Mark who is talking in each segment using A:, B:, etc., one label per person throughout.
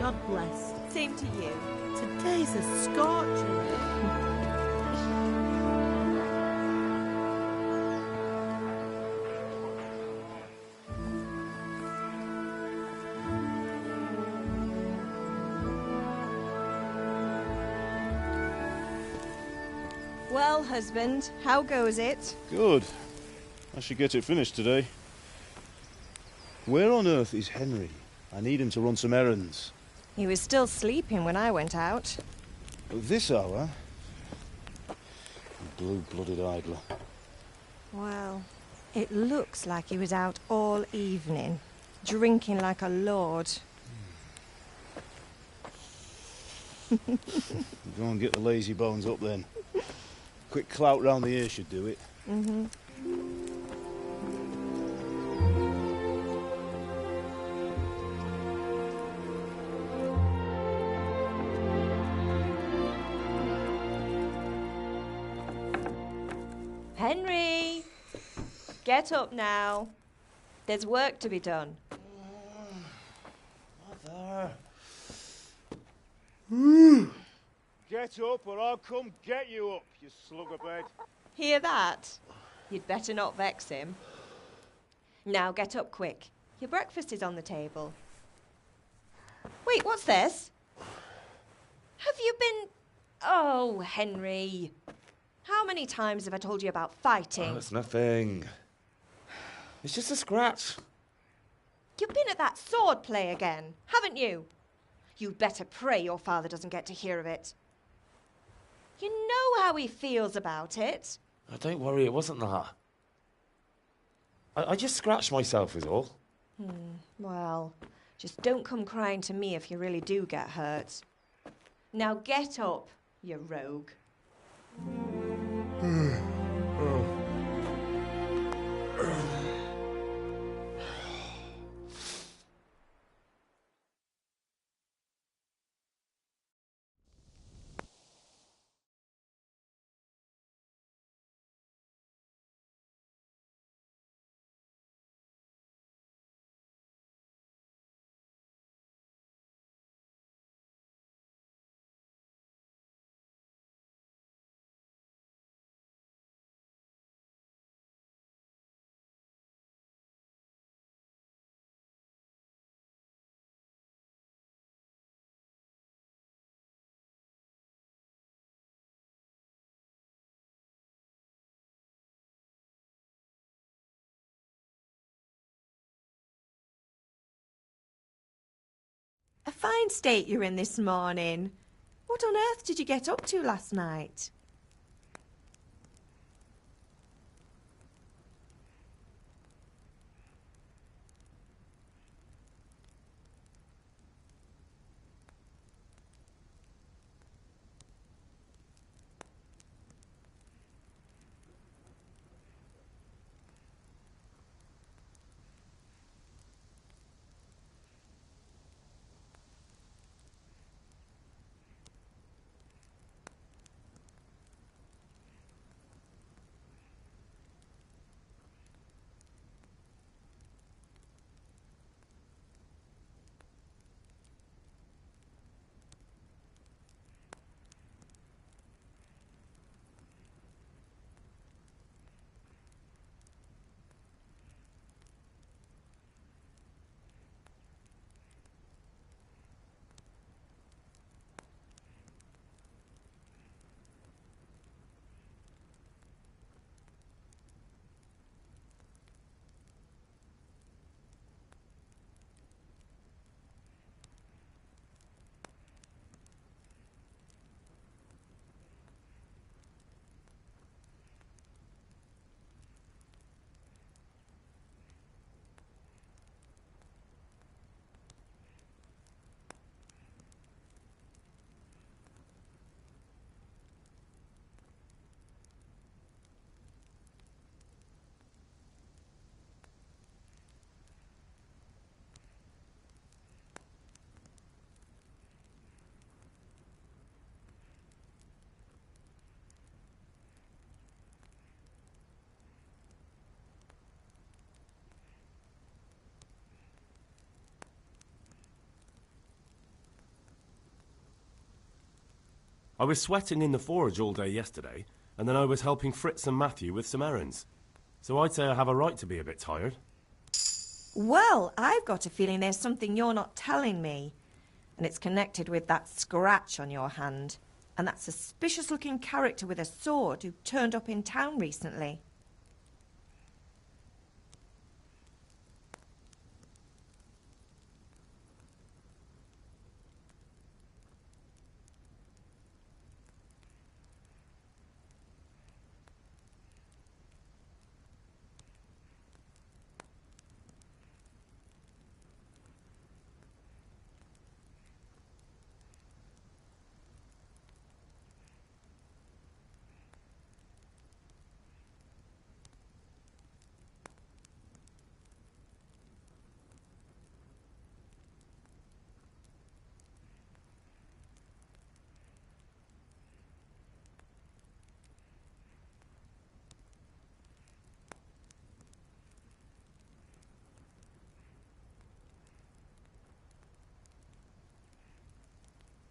A: God bless.
B: Same to you.
A: Today's a scorcher, eh?
B: Well, husband, how goes it?
C: Good. I should get it finished today. Where on earth is Henry? I need him to run some errands.
B: He was still sleeping when I went out.
C: At this hour? Blue-blooded idler.
B: Well, it looks like he was out all evening, drinking like a lord.
C: Go and get the lazy bones up then. Quick clout round the ear should do it.
B: Mm-hmm. Henry! Get up now. There's work to be done.
C: Mother. Get up or I'll come get you up, you slugabed.
B: Hear that? You'd better not vex him. Now get up quick. Your breakfast is on the table. Wait, what's this? Have you been... Oh, Henry. How many times have I told you about fighting?
D: Oh, it's nothing. It's just a scratch.
B: You've been at that sword play again, haven't you? You'd better pray your father doesn't get to hear of it. You know how he feels about it.
D: Oh, don't worry, it wasn't that. I just scratched myself is all.
B: Well, just don't come crying to me if you really do get hurt. Now get up, you rogue. A fine state you're in this morning. What on earth did you get up to last night?
E: I was sweating in the forge all day yesterday, and then I was helping Fritz and Matthew with some errands. So I'd say I have a right to be a bit tired.
B: Well, I've got a feeling there's something you're not telling me. And it's connected with that scratch on your hand. And that suspicious-looking character with a sword who turned up in town recently.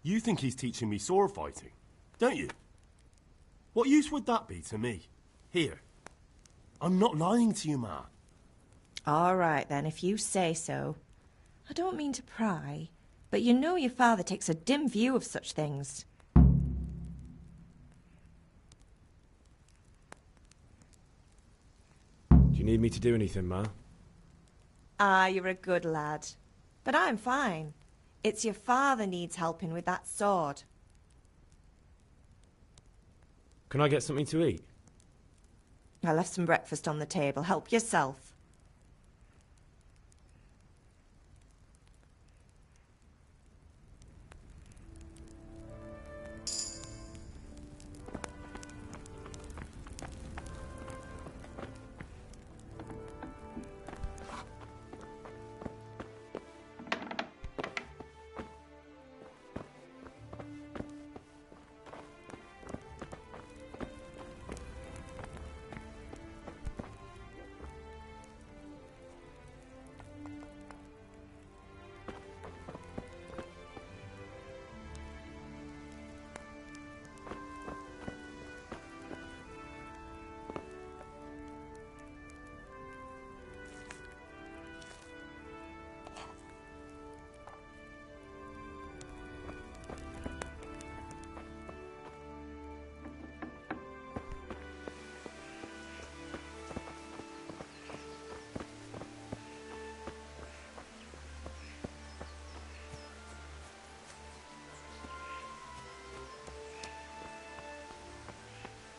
E: You think he's teaching me sword fighting, don't you? What use would that be to me? Here. I'm not lying to you, Ma.
B: All right, then, if you say so. I don't mean to pry, but you know your father takes a dim view of such things.
D: Do you need me to do anything, Ma?
B: Ah, you're a good lad. But I'm fine. It's your father needs helping with that sword.
D: Can I get something to eat?
B: I left some breakfast on the table. Help yourself.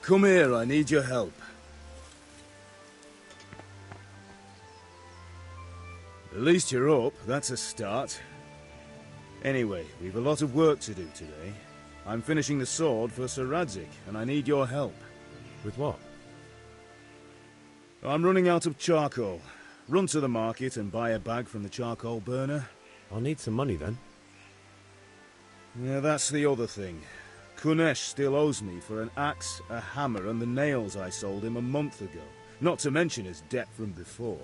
C: Come here, I need your help. At least you're up, that's a start. Anyway, we've a lot of work to do today. I'm finishing the sword for Sir Radzig, and I need your help.
D: With what?
C: I'm running out of charcoal. Run to the market and buy a bag from the charcoal burner.
D: I'll need some money then.
C: Yeah, that's the other thing. Kunesh still owes me for an axe, a hammer, and the nails I sold him a month ago. Not to mention his debt from before.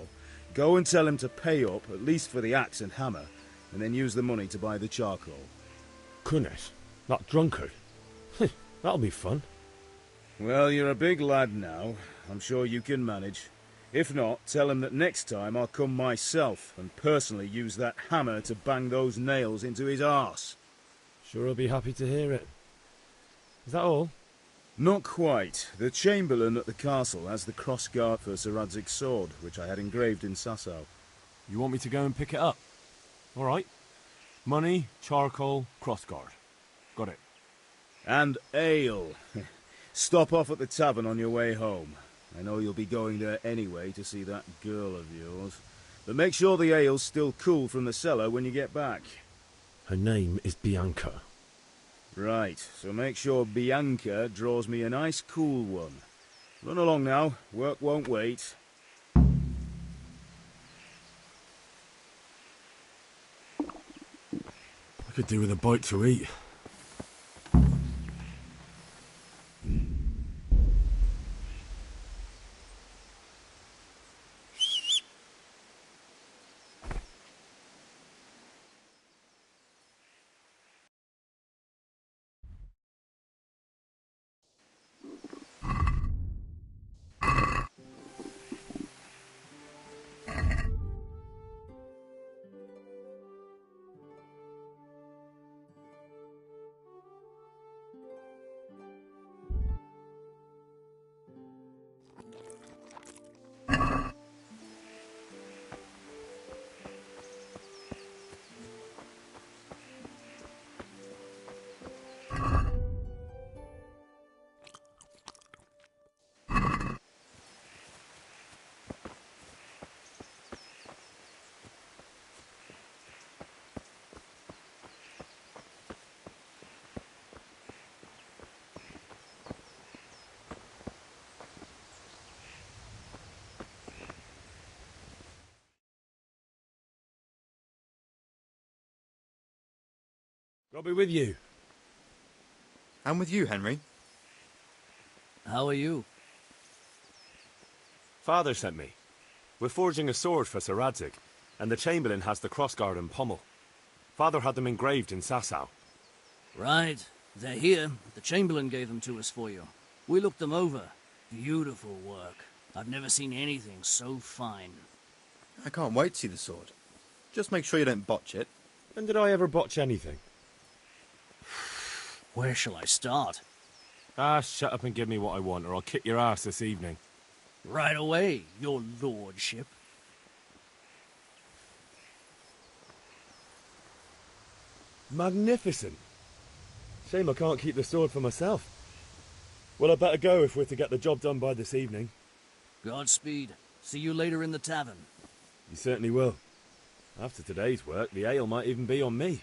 C: Go and tell him to pay up, at least for the axe and hammer, and then use the money to buy the charcoal.
D: Kunesh? That drunkard? That'll be fun.
C: Well, you're a big lad now. I'm sure you can manage. If not, tell him that next time I'll come myself and personally use that hammer to bang those nails into his arse.
D: Sure, I'll be happy to hear it. Is that all?
C: Not quite. The Chamberlain at the castle has the crossguard for Sir Radzig's sword, which I had engraved in Sasau.
E: You want me to go and pick it up? All right. Money, charcoal, crossguard. Got it.
C: And ale. Stop off at the tavern on your way home. I know you'll be going there anyway to see that girl of yours. But make sure the ale's still cool from the cellar when you get back.
D: Her name is Bianca.
C: Right, so make sure Bianca draws me a nice cool one. Run along now, work won't wait.
D: I
E: could do with a bite to eat.
D: God be with you.
F: And with you, Henry.
G: How are you?
E: Father sent me. We're forging a sword for Sir Radzig, and the Chamberlain has the crossguard and pommel. Father had them engraved in Sasau.
G: Right. They're here. The Chamberlain gave them to us for you. We looked them over. Beautiful work. I've never seen anything so fine.
F: I can't wait to see the sword. Just make sure you don't botch it.
D: When did I ever botch anything?
G: Where shall I start?
E: Ah, shut up and give me what I want, or I'll kick your ass this evening.
G: Right away, your lordship.
D: Magnificent. Shame I can't keep the sword for myself. Well, I'd better go if we're to get the job done by this evening.
G: Godspeed. See you later in the tavern.
D: You certainly will. After today's work, the ale might even be on me.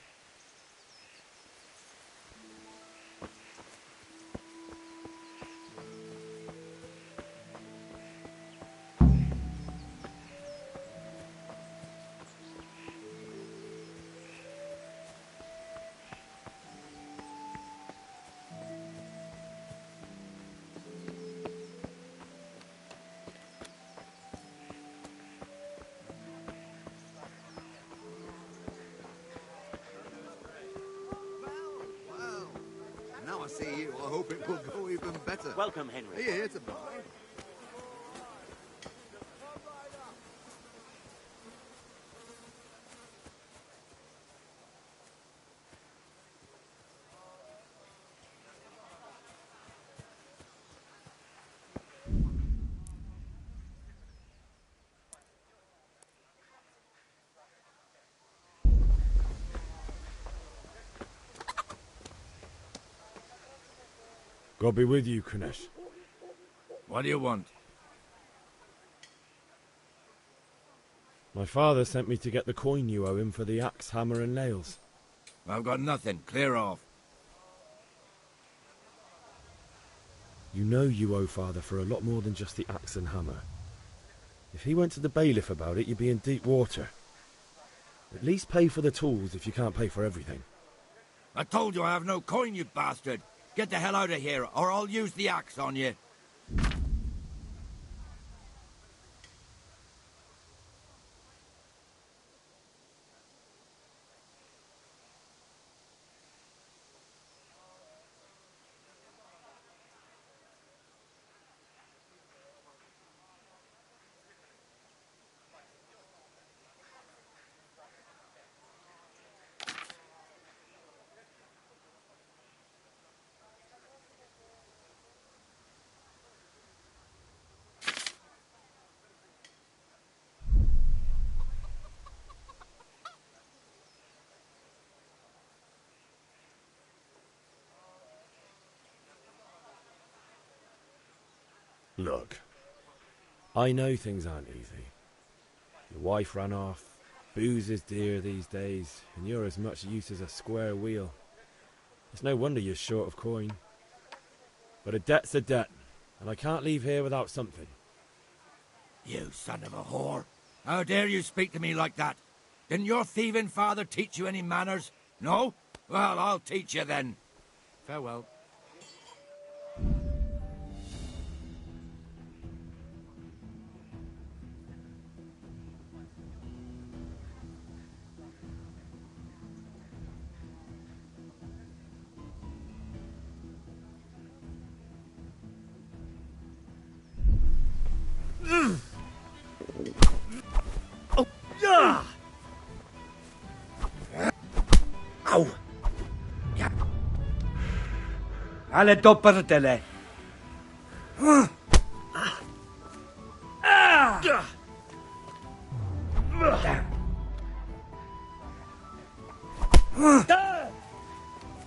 H: Now I see you, I hope it will go even better.
I: Welcome, Henry.
H: Are you here to buy?
D: God be with you, Kunesh.
H: What do you want?
D: My father sent me to get the coin you owe him for the axe, hammer and nails.
H: I've got nothing. Clear off.
D: You know you owe father for a lot more than just the axe and hammer. If he went to the bailiff about it, you'd be in deep water. At least pay for the tools if you can't pay for everything.
H: I told you I have no coin, you bastard. Get the hell out of here, or I'll use the axe on you.
D: Look, I know things aren't easy. Your wife ran off, booze is dear these days, and you're as much use as a square wheel. It's no wonder you're short of coin. But a debt's a debt, and I can't leave here without something.
H: You son of a whore. How dare you speak to me like that? Didn't your thieving father teach you any manners? No? Well, I'll teach you then. Farewell.
J: Au! Ja. Alle doppertele.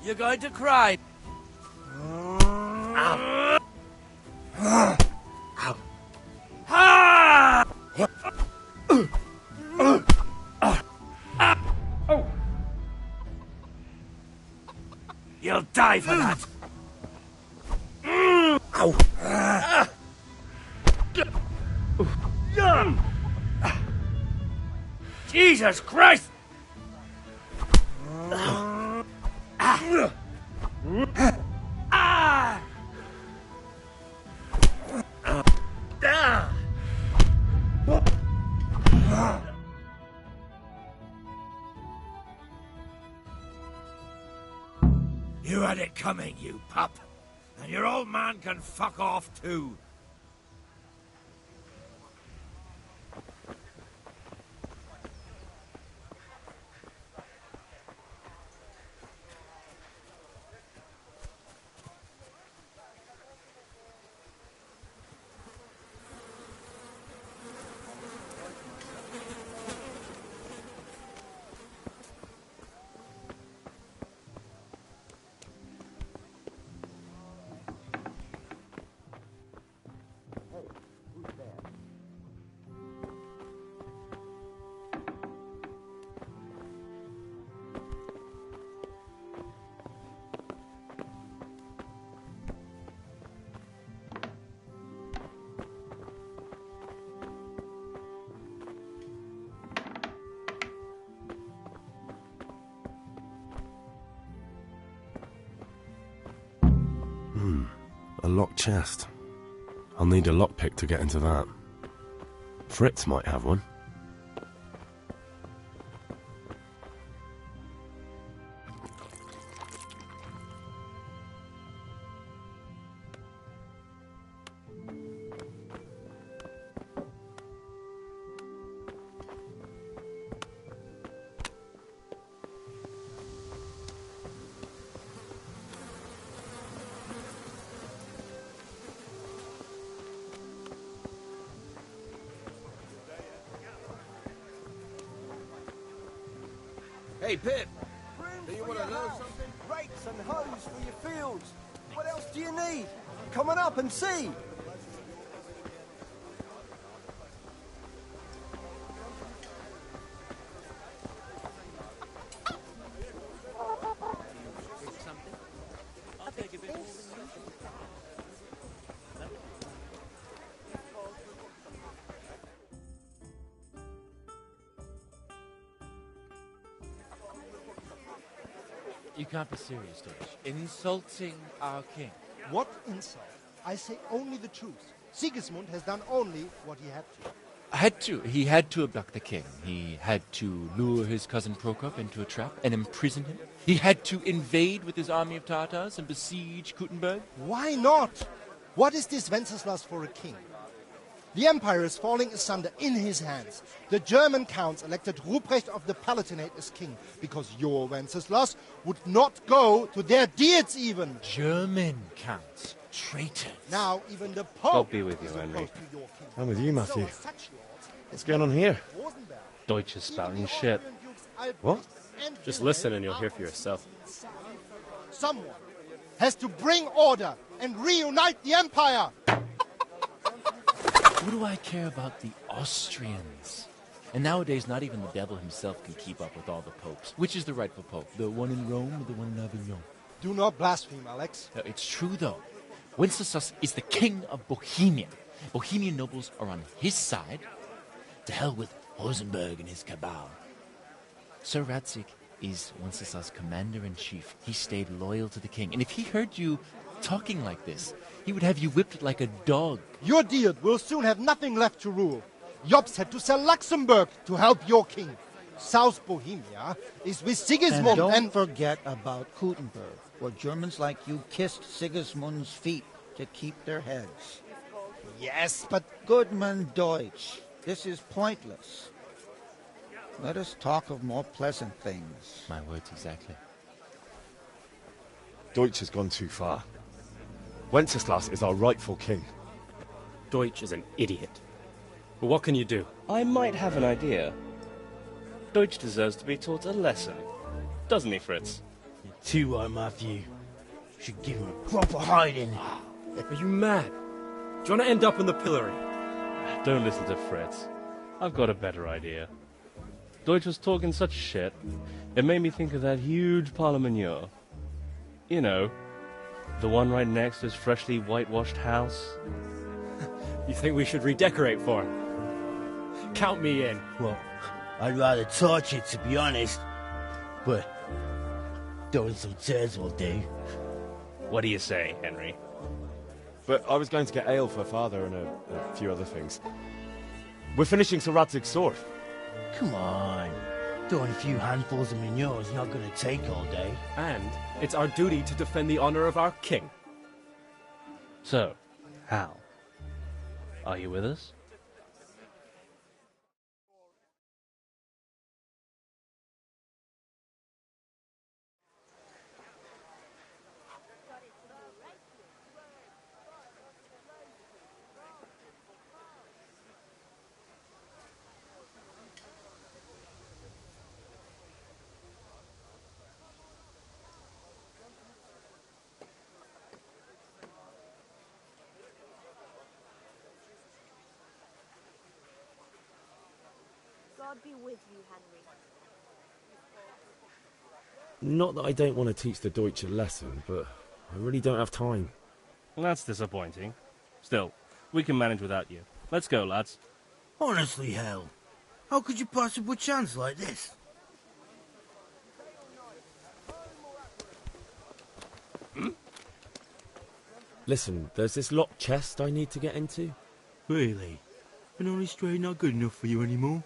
H: You're going to cry.
J: You'll die for that. Ow. Jesus Christ!
H: You had it coming, you pup. And your old man can fuck off too.
E: A locked chest. I'll need a lockpick to get into that. Fritz might have one.
F: Hey, Pip! Do you want to know something? Rakes and hoes for your fields. What else do you need? Come on up and see.
I: You can't be serious, Deutsch. Insulting our king.
K: What insult? I say only the truth. Sigismund has done only what he had to.
I: He had to abduct the king. He had to lure his cousin Prokop into a trap and imprison him. He had to invade with his army of Tatars and besiege Kuttenberg.
K: Why not? What is this Wenceslas for a king? The empire is falling asunder in his hands. The German counts elected Ruprecht of the Palatinate as king because your Wenceslas would not go to their deeds even.
I: German counts. Traitors.
K: Now even the Pope
L: God be with you,
K: is
L: Henry.
K: opposed to your king.
D: I'm with you, Matthew.
K: So such lords
D: What's going on here?
K: Rosenberg,
L: Deutsch is spouting shit.
D: What?
K: and
L: Just
K: Wilhelm
L: listen and you'll
K: are
L: hear for yourself.
K: Someone has to bring order and reunite the empire.
I: What do I care about the Austrians? And nowadays, not even the devil himself can keep up with all the popes. Which is the rightful pope? The one in Rome or the one in Avignon?
K: Do not blaspheme, Alex.
I: No, it's true, though. Wenceslas is the king of Bohemia. Bohemian nobles are on his side. To hell with Rosenberg and his cabal. Sir Radzig is Wenceslas' commander-in-chief. He stayed loyal to the king. And if he heard you talking like this, he would have you whipped like a dog.
K: Your Diet will soon have nothing left to rule. Jobst had to sell Luxembourg to help your king. South Bohemia is with Sigismund
M: and don't forget about Kuttenberg, where Germans like you kissed Sigismund's feet to keep their heads.
K: Yes, but...
M: Goodman Deutsch, this is pointless. Let us talk of more pleasant things.
I: My words exactly.
E: Deutsch has gone too far. Wenceslas is our rightful king.
L: Deutsch is an idiot. But what can you do? I might have an idea. Deutsch deserves to be taught a lesson. Doesn't he, Fritz?
J: You too are, Matthew. Should give him a proper hiding.
L: Are you mad? Do you want to end up in the pillory? Don't listen to Fritz. I've got a better idea. Deutsch was talking such shit, it made me think of that huge Parlement. You know, the one right next to his freshly whitewashed house. You think we should redecorate for him? Count me in.
J: Well, I'd rather torch it, to be honest. But Throwing some tears will do.
L: What do you say, Henry?
D: But I was going to get ale for Father and a few other things. We're finishing Sir Radzig's sword.
J: Come on. Throwing a few handfuls of manure is not going to take all day.
L: And it's our duty to defend the honor of our king. So, Hal, are you with us?
N: God be with you, Henry.
D: Not that I don't want to teach the Deutsch a lesson, but I really don't have time.
L: Well, that's disappointing. Still, we can manage without you. Let's go, lads.
J: Honestly, Hal, how could you possibly chance like this?
D: Listen, there's this locked chest I need to get into.
J: Really? And only straight not good enough for you anymore?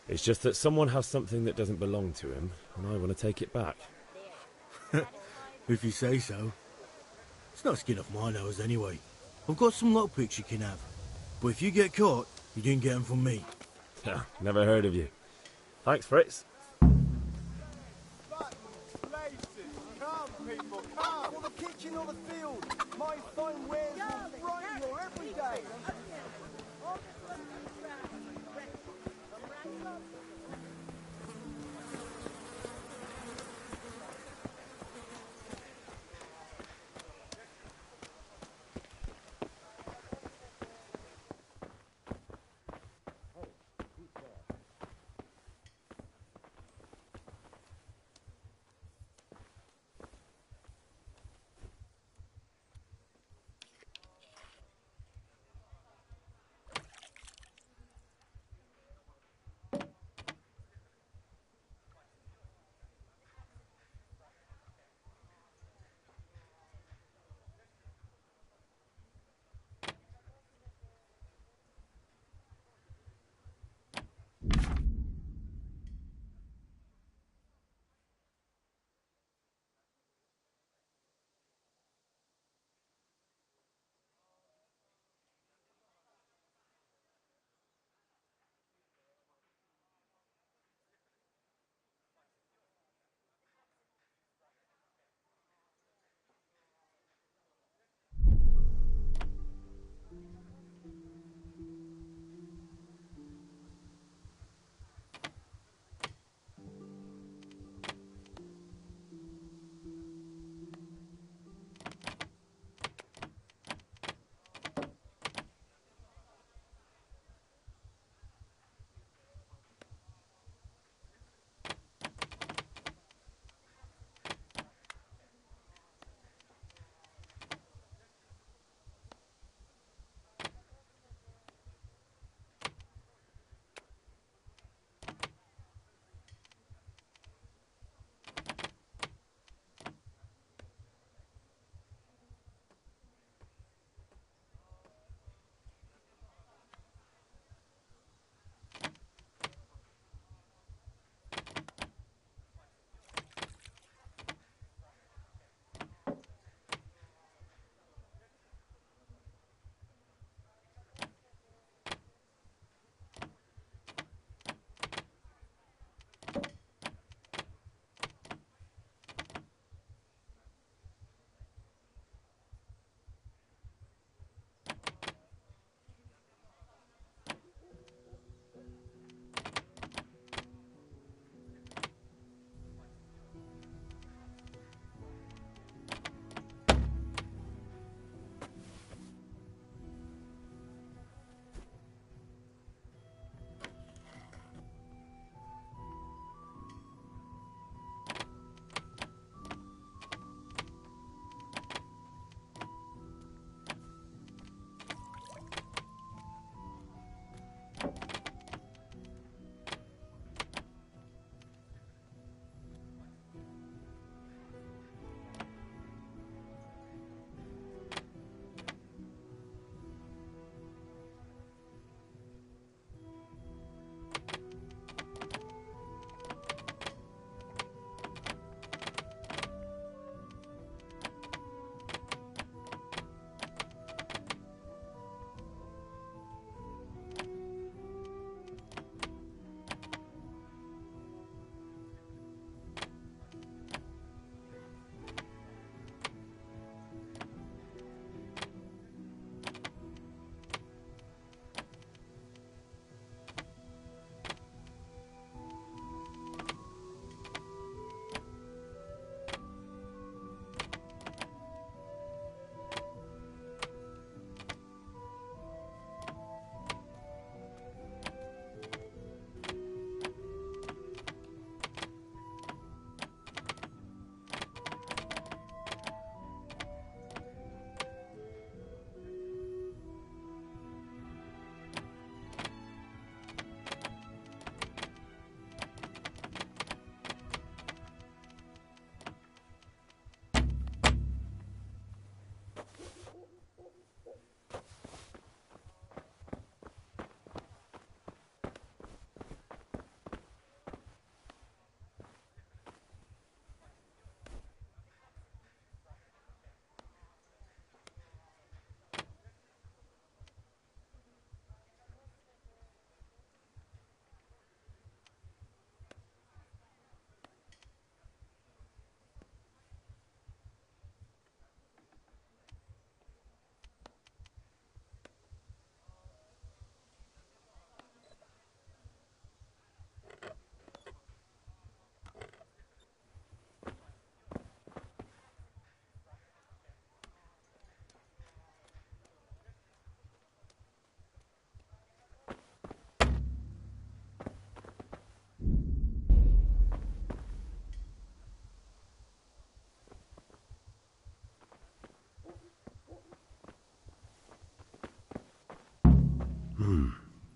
D: It's just that someone has something that doesn't belong to him, and I want to take it back.
J: If you say so. It's not skin off my nose anyway. I've got some lockpicks you can have. But if you get caught, you didn't get them from me.
D: Never heard of you. Thanks, Fritz.
F: Come, people, come! Or the kitchen or the field. My fine wares will brighten your every day.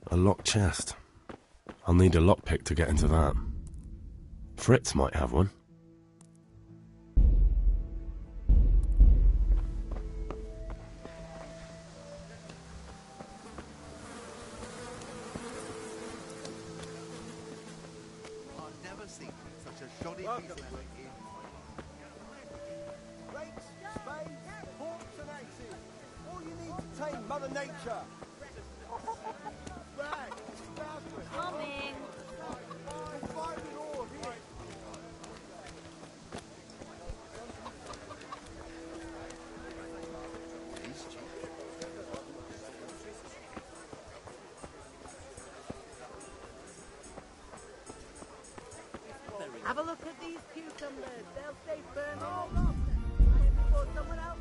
E: A locked chest. I'll need a lockpick to get into that. Fritz might have one.
F: I've never seen such a shoddy piece of work in rakes, spades, forks and axes. All you need to tame Mother Nature. Rag, bastard.
N: Coming.
F: Find it all here.
A: Have a look at these cucumbers. They'll stay firm all off. Before someone else.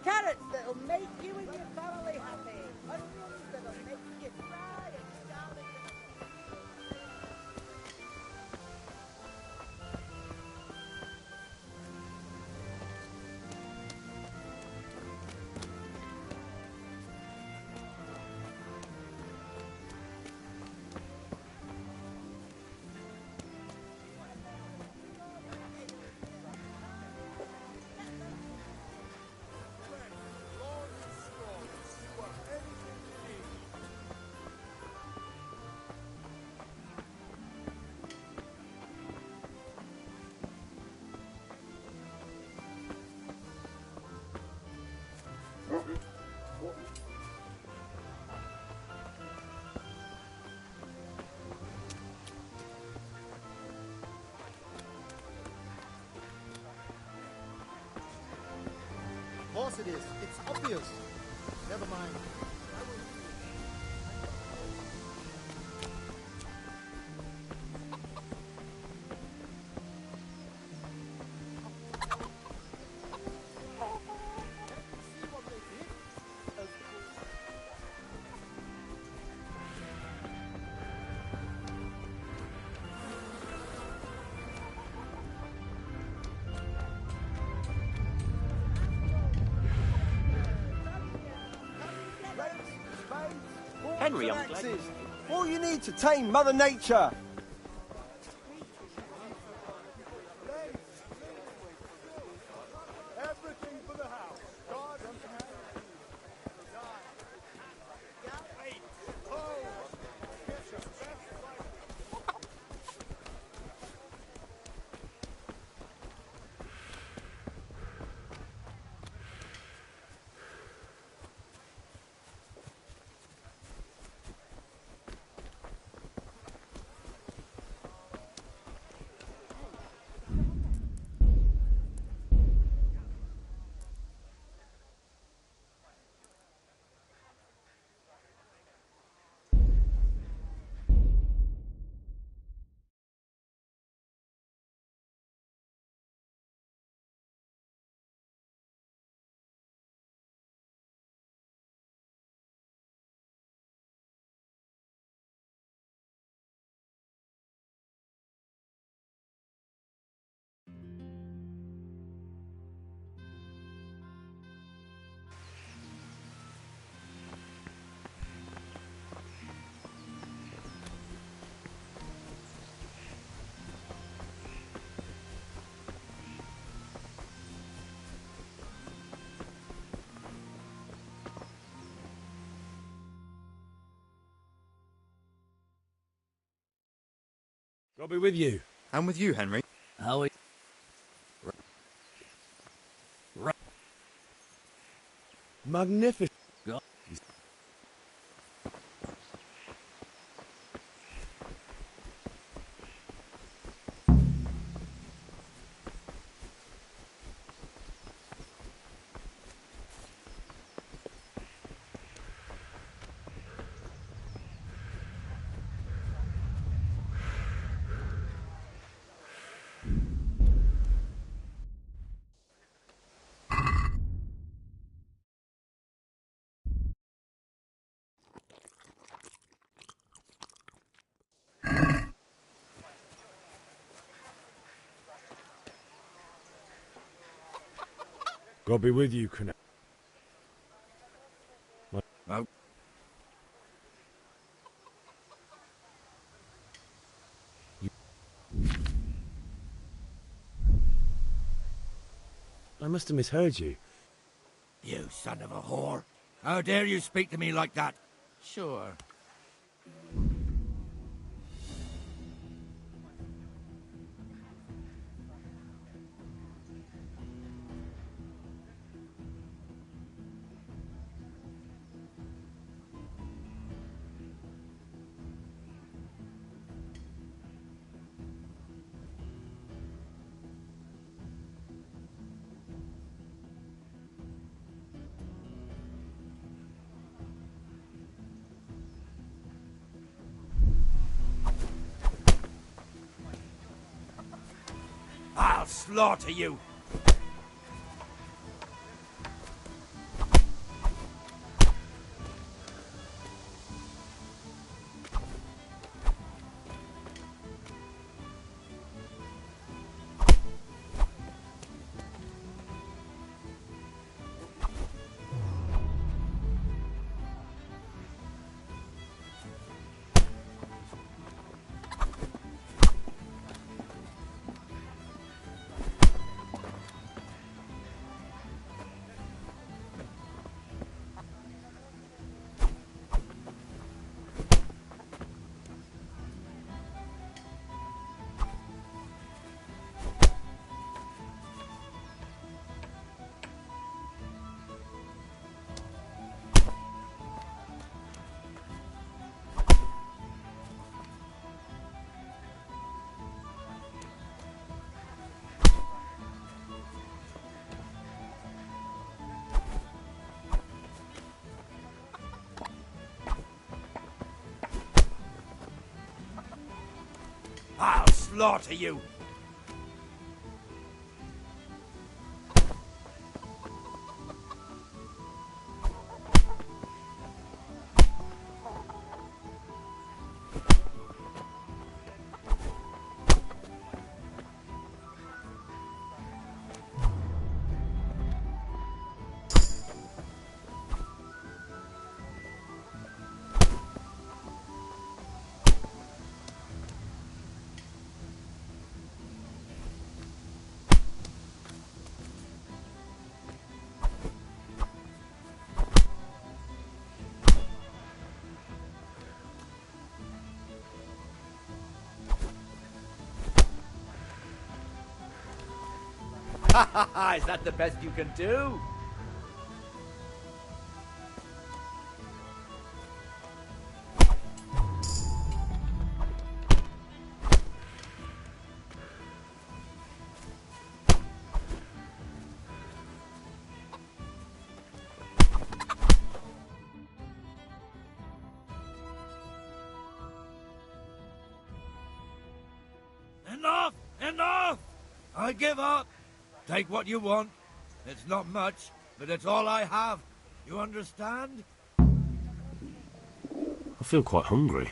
A: Carrots that'll make you and your family happy. Onions that'll make you cry and scarlet.
K: Of course it is. It's obvious. Never mind.
F: Henry, I'm glad. All you need to tame Mother Nature. Everything for the house. God and
D: I'll be with you.
O: I'm with you, Henry.
G: How are you?
D: Magnificent. God be with you, Cunett.
H: Oh.
D: I must have misheard you.
H: You son of a whore. How dare you speak to me like that?
I: Sure.
H: I'll slaughter you. I'll slaughter you.
I: Is that the best you can do?
H: Enough! Enough! I give up. Take what you want. It's not much, but it's all I have. You understand?
E: I feel quite hungry.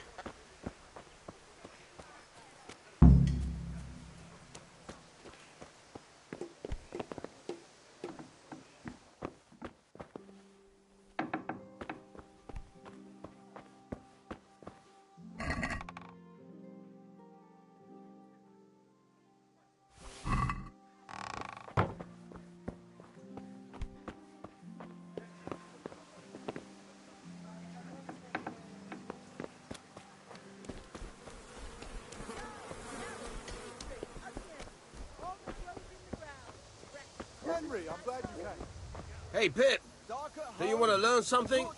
F: Henry, I'm glad you came. Hey, Pip. Do you want to learn something?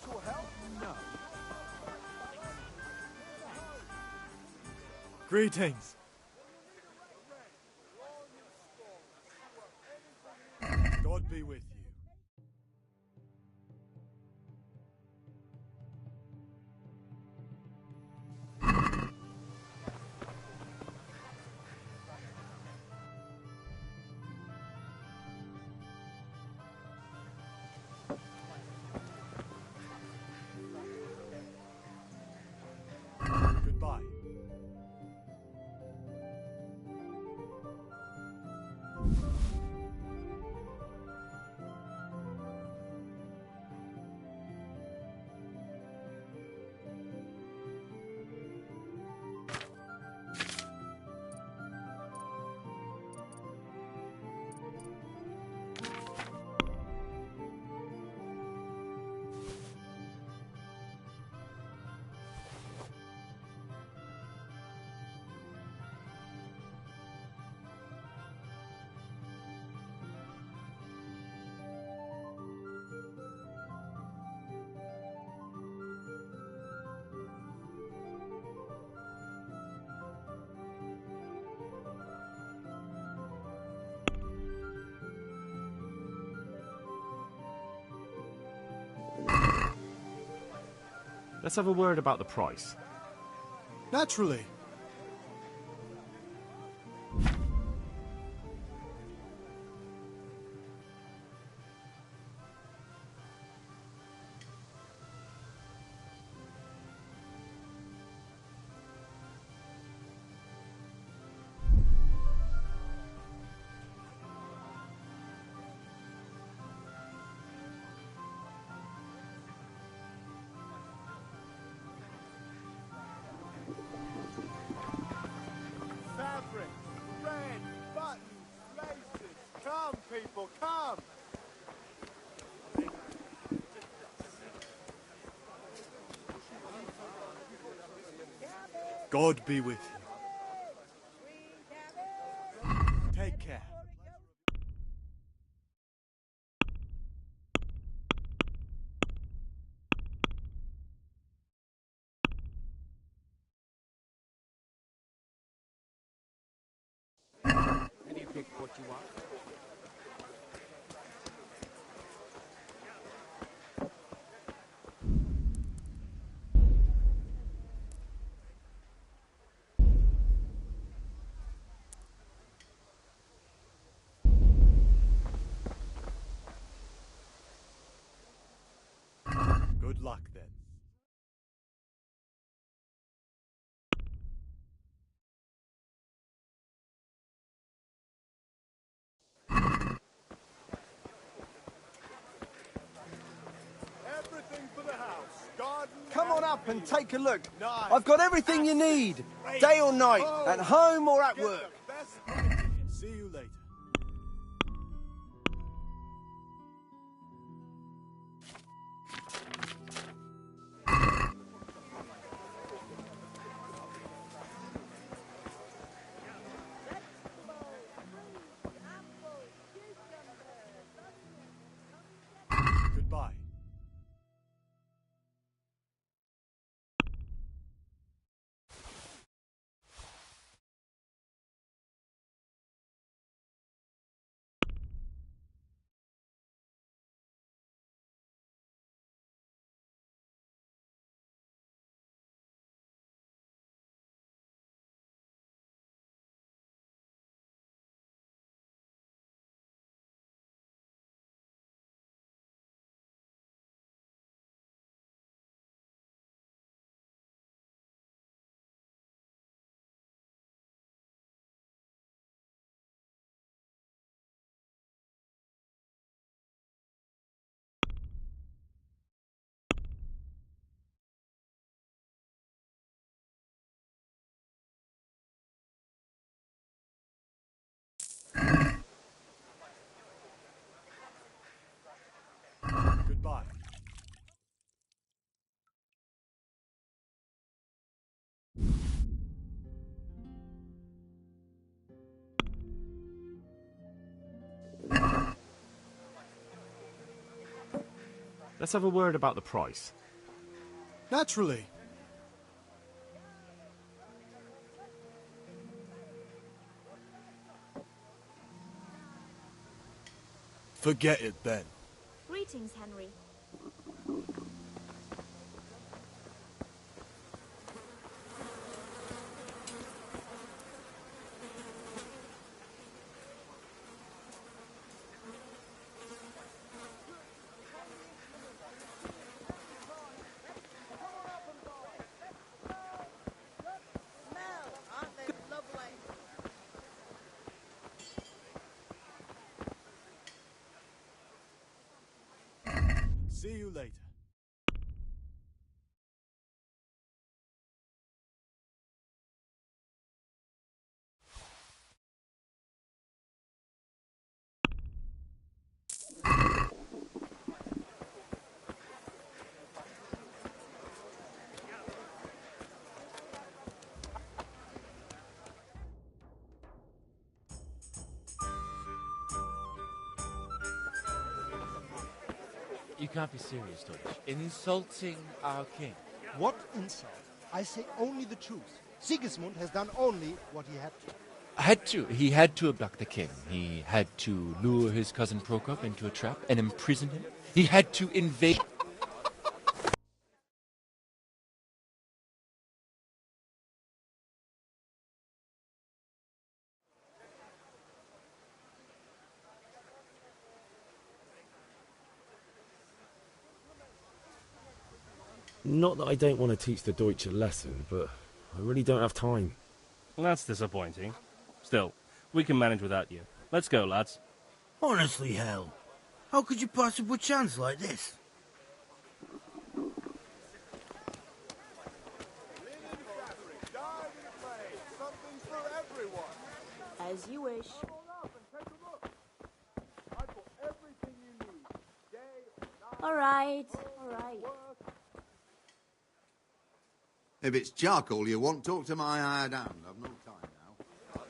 O: Greetings. God be with you. Goodbye.
E: Let's have a word about the price.
O: Naturally. Fabric, red, buttons, laces. Come, people, come! God be with you. Take care.
P: How do you pick what you want?
O: Good luck then. Everything for the house. Garden.
F: Come on up and take a look.
O: Nice.
F: I've got everything you need. Day or night, at home or at work.
O: See you later. Goodbye. Goodbye.
E: Let's have a word about the price.
O: Naturally. Forget it, then.
N: Greetings, Henry.
O: See you later.
I: You can't be serious, Deutsch. Insulting our king.
K: What insult? I say only the truth. Sigismund has done only what he had to.
I: He had to abduct the king. He had to lure his cousin Prokop into a trap and imprison him. He had to invade...
D: Not that I don't want to teach the Deutsch a lesson, but I really don't have time.
L: That's disappointing. Still, we can manage without you. Let's go, lads.
J: Honestly, Hal, how could you possibly chance like this?
N: As you wish. All right.
Q: If it's charcoal you want, talk to my hired hand. I've no time now.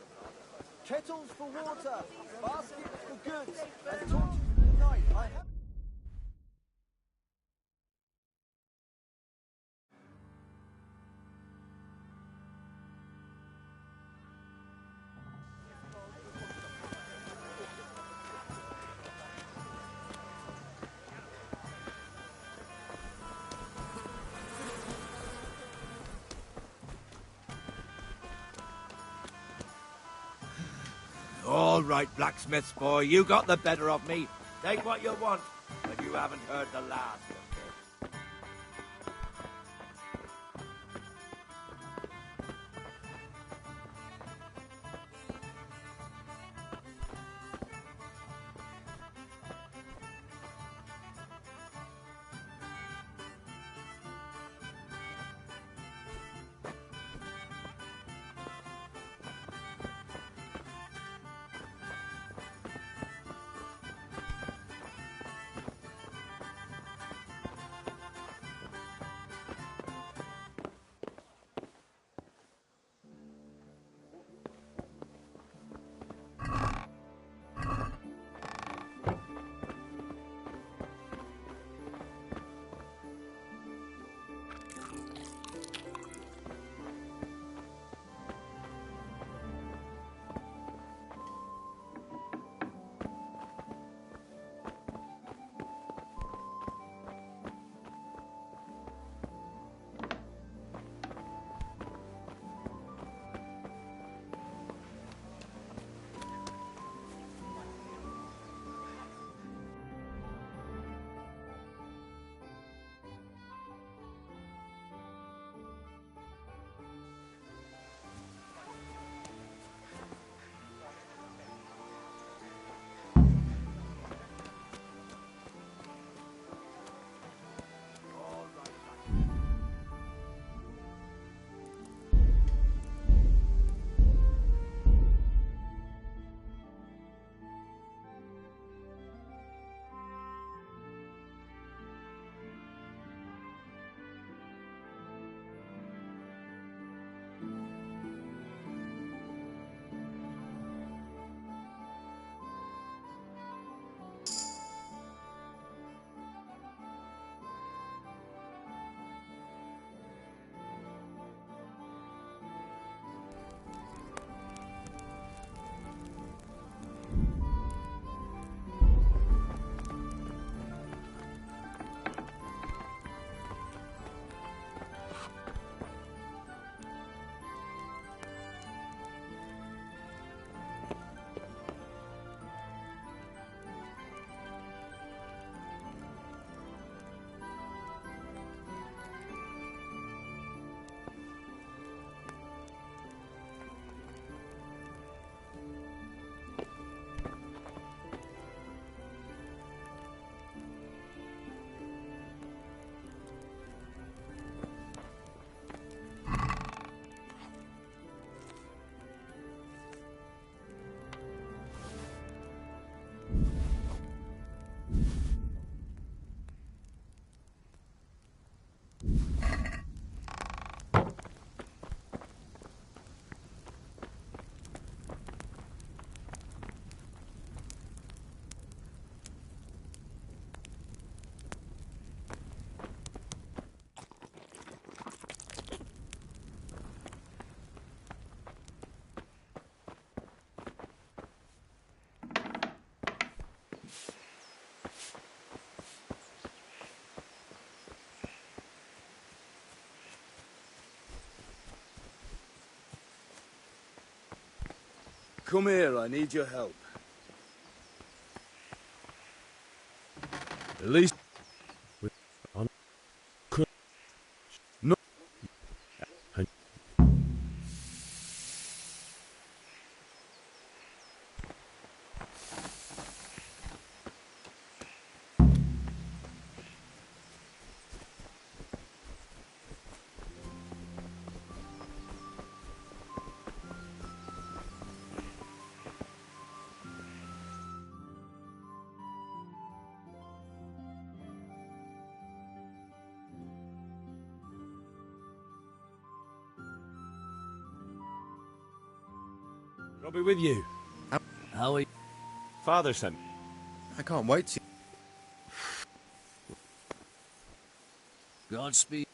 F: Kettles for water, baskets for goods, and torches for the night. I have...
H: All right, blacksmith's boy, you got the better of me. Take what you want, but you haven't heard the last of this.
C: Come here, I need your help. At least...
D: I'll be with you.
G: How are you?
D: Father sent me.
F: I can't wait to...
G: Godspeed.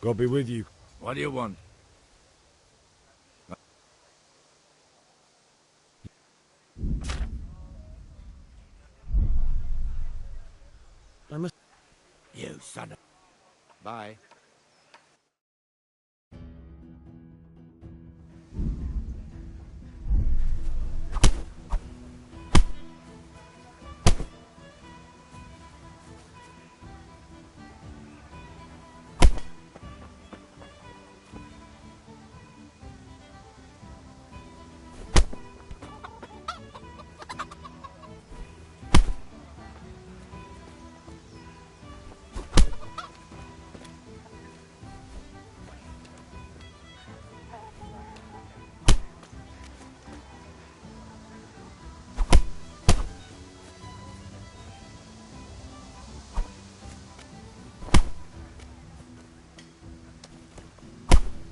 D: God be with you.
H: What do you want?
D: I must...
H: You son of...
F: Bye.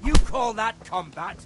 H: You call that combat?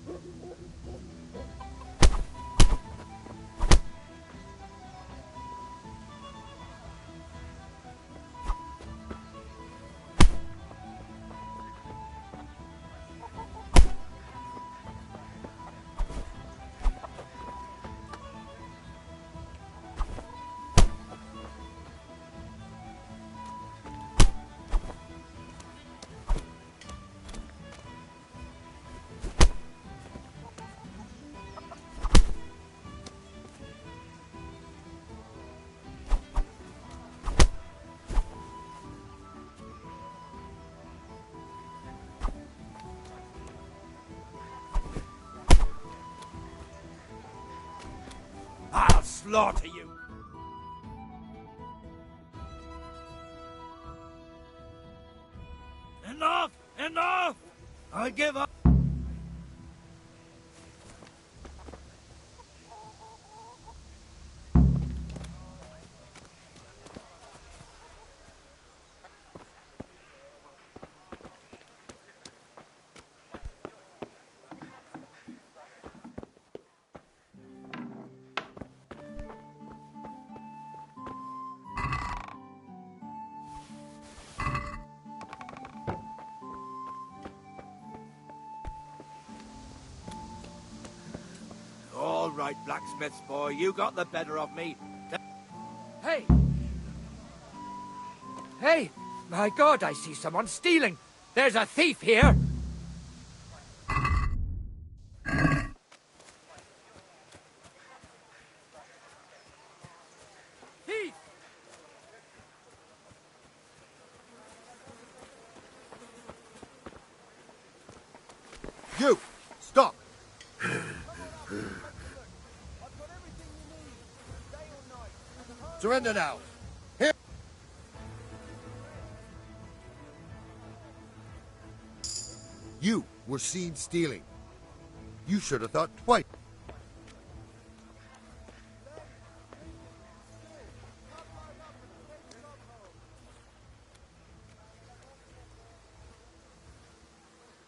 H: I'll slaughter you! Enough! Enough! I give up! All right, blacksmith's boy, you got the better of me.
R: Hey! Hey! My God, I see someone stealing! There's a thief here! Thief!
F: You! Stop! Surrender now! Here! You were seen stealing. You should have thought twice.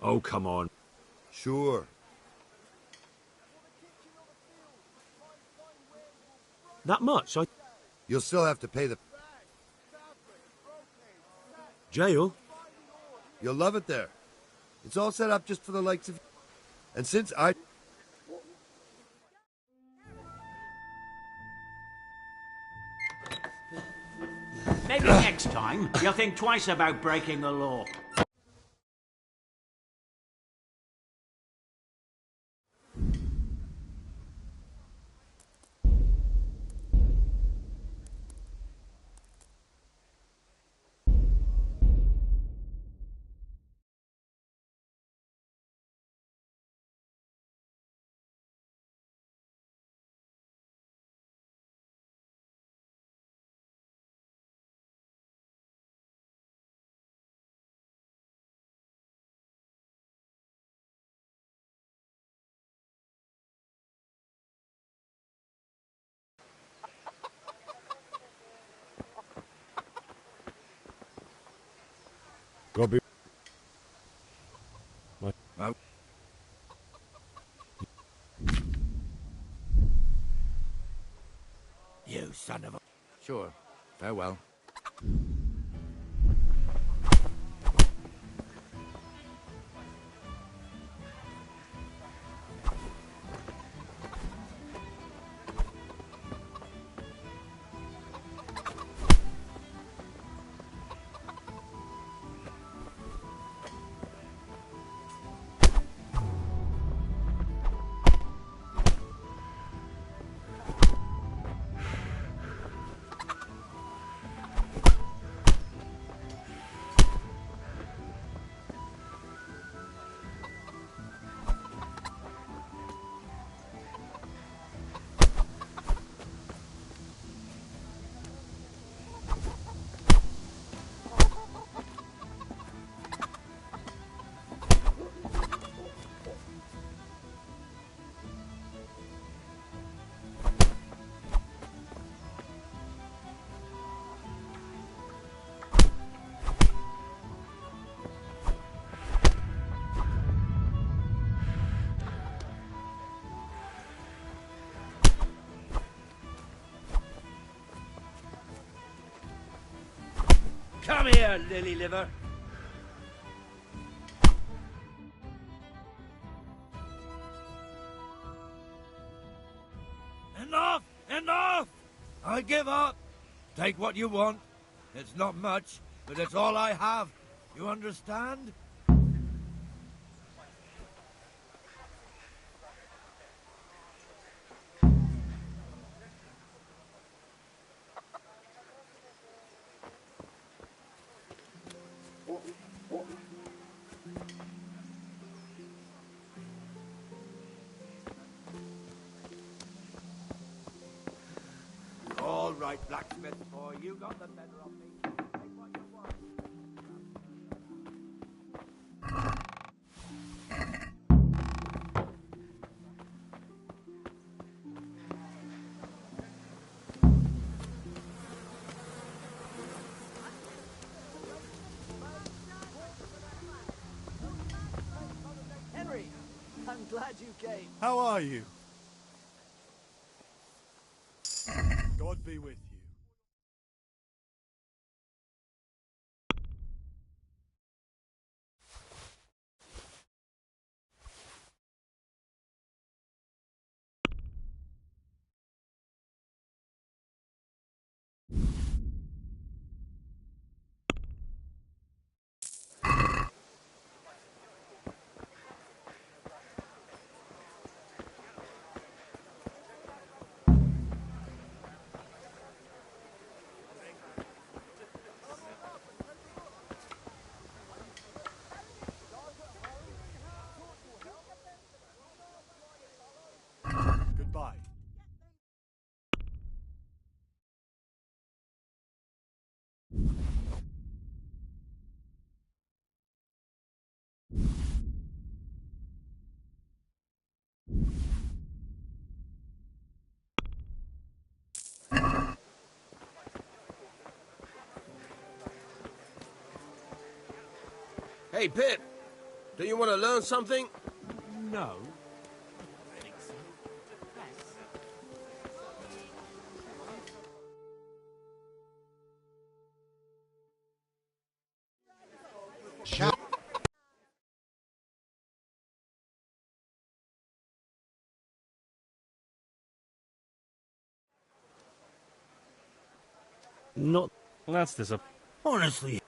D: Oh, come on.
F: Sure.
D: That much?
F: You'll still have to pay the...
D: Jail?
F: You'll love it there. It's all set up just for the likes of... And since I...
S: Maybe next time you'll think twice about breaking the law.
D: God be...
H: You son of a... Sure. Farewell.
R: Come here, lily liver.
H: Enough! Enough! I give up. Take what you want. It's not much, but it's all I have. You understand?
R: All right, blacksmith boy, you got the better of me. Take what you want.
F: Henry, I'm glad you came.
O: How are you? God be with you. Goodbye.
F: Hey, Pip. Do you want to learn something?
L: No.
D: Not...
L: That's disappointing.
J: Honestly.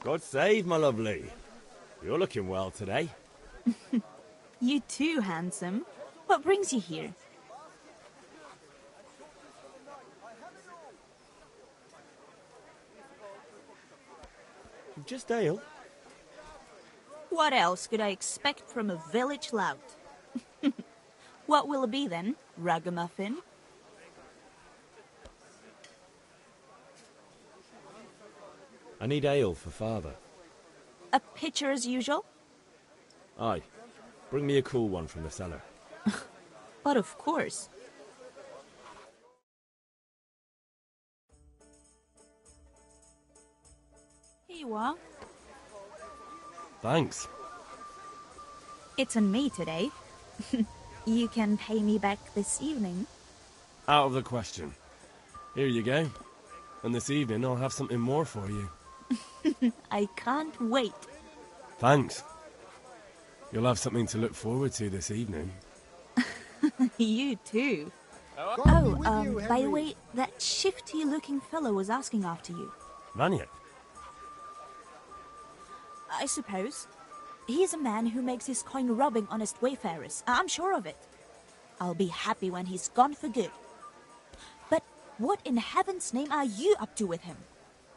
D: God save, my lovely. You're looking well today.
N: You too, handsome. What brings you here?
D: Just ale.
N: What else could I expect from a village lout? What will it be then, ragamuffin?
D: I need ale for father.
N: A pitcher as usual?
D: Aye. Bring me a cool one from the cellar.
N: But of course. Here you are.
L: Thanks.
N: It's on me today. You can pay me back this evening.
L: Out of the question. Here you go. And this evening I'll have something more for you.
N: I can't wait.
L: Thanks. You'll have something to look forward to this evening.
N: You too. By the way, that shifty-looking fellow was asking after you.
L: Vanya?
N: I suppose. He's a man who makes his coin robbing honest wayfarers. I'm sure of it. I'll be happy when he's gone for good. But what in heaven's name are you up to with him?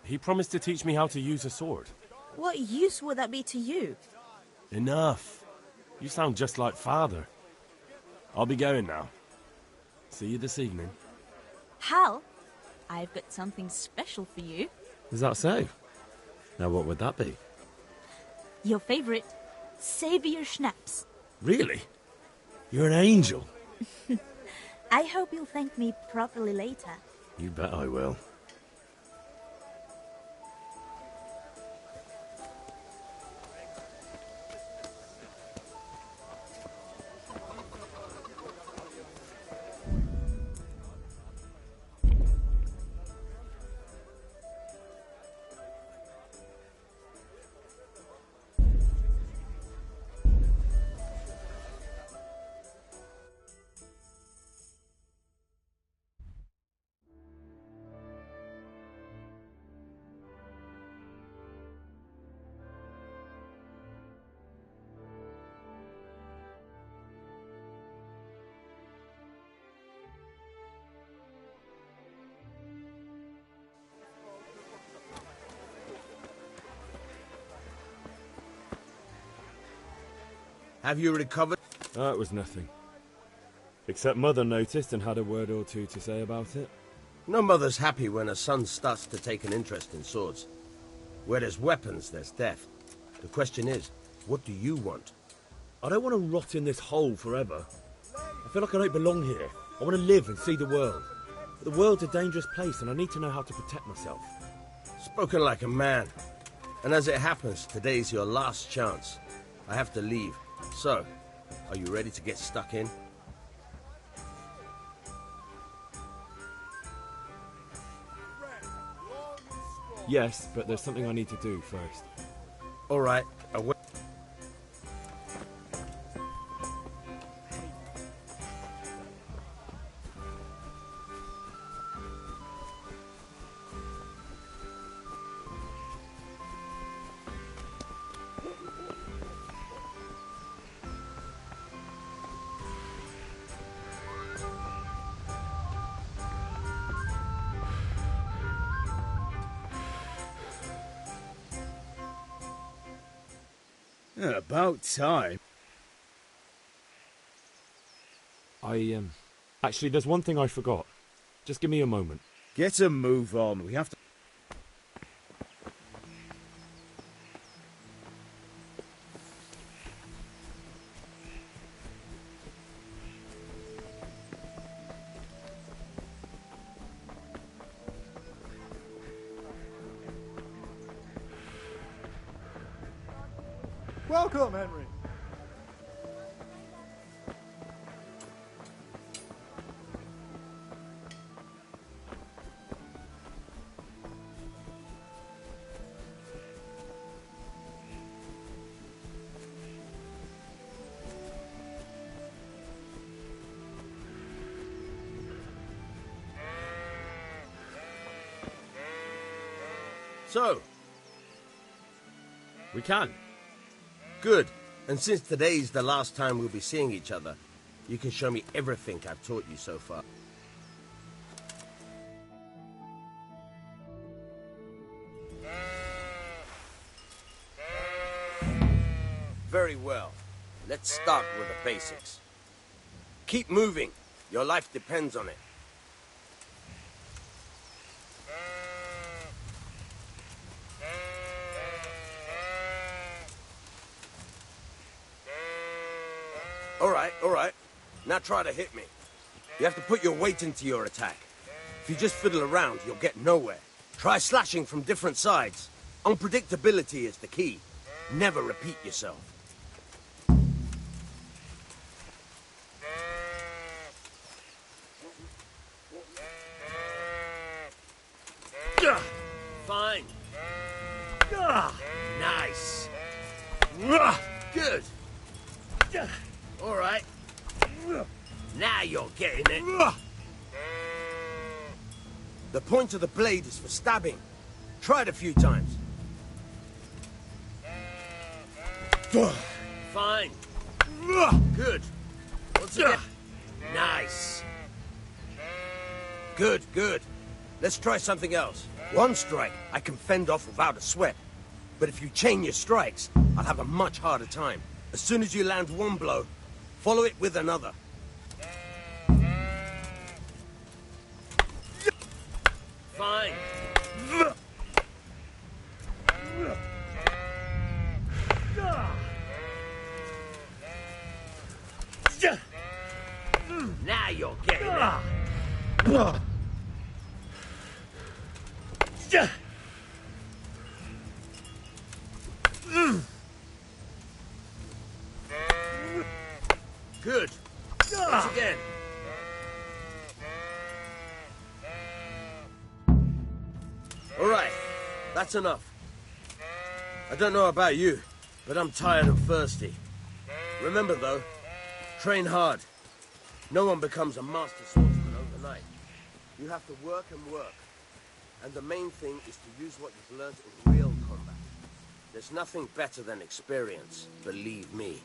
L: He promised to teach me how to use a sword.
N: What use would that be to you?
L: Enough. You sound just like father. I'll be going now. See you this evening.
N: Hal, I've got something special for you.
D: Is that so? Now what would that be?
N: Your favorite, Savior Schnapps.
D: Really? You're an angel.
N: I hope you'll thank me properly later.
D: You bet I will.
F: Have you recovered?
D: It was nothing. Except Mother noticed and had a word or two to say about it.
F: No mother's happy when her son starts to take an interest in swords. Where there's weapons, there's death. The question is, what do you want?
D: I don't want to rot in this hole forever. I feel like I don't belong here. I want to live and see the world. But the world's a dangerous place and I need to know how to protect myself.
F: Spoken like a man. And as it happens, today's your last chance. I have to leave. So, are you ready to get stuck in?
D: Yes, but there's something I need to do first.
F: All right. Away.
C: About time.
D: Actually, there's one thing I forgot. Just give me a moment.
C: Get a move on. We have to...
O: Welcome, Henry.
T: So?
D: We can.
T: Good. And since today's the last time we'll be seeing each other, you can show me everything I've taught you so far. Very well. Let's start with the basics. Keep moving. Your life depends on it. All right. Now try to hit me. You have to put your weight into your attack. If you just fiddle around, you'll get nowhere. Try slashing from different sides. Unpredictability is the key. Never repeat yourself. Fine. Nice. Good. All right. Now you're getting it. The point of the blade is for stabbing. Try it a few times. Fine. Good. Once again. Nice. Good. Let's try something else. One strike I can fend off without a sweat. But if you chain your strikes, I'll have a much harder time. As soon as you land one blow, follow it with another. Fine. Now you're getting it. Good. Once again. All right, that's enough. I don't know about you, but I'm tired and thirsty. Remember, though, train hard. No one becomes a master swordsman overnight. You have to work and work. And the main thing is to use what you've learned in real combat. There's nothing better than experience, believe me.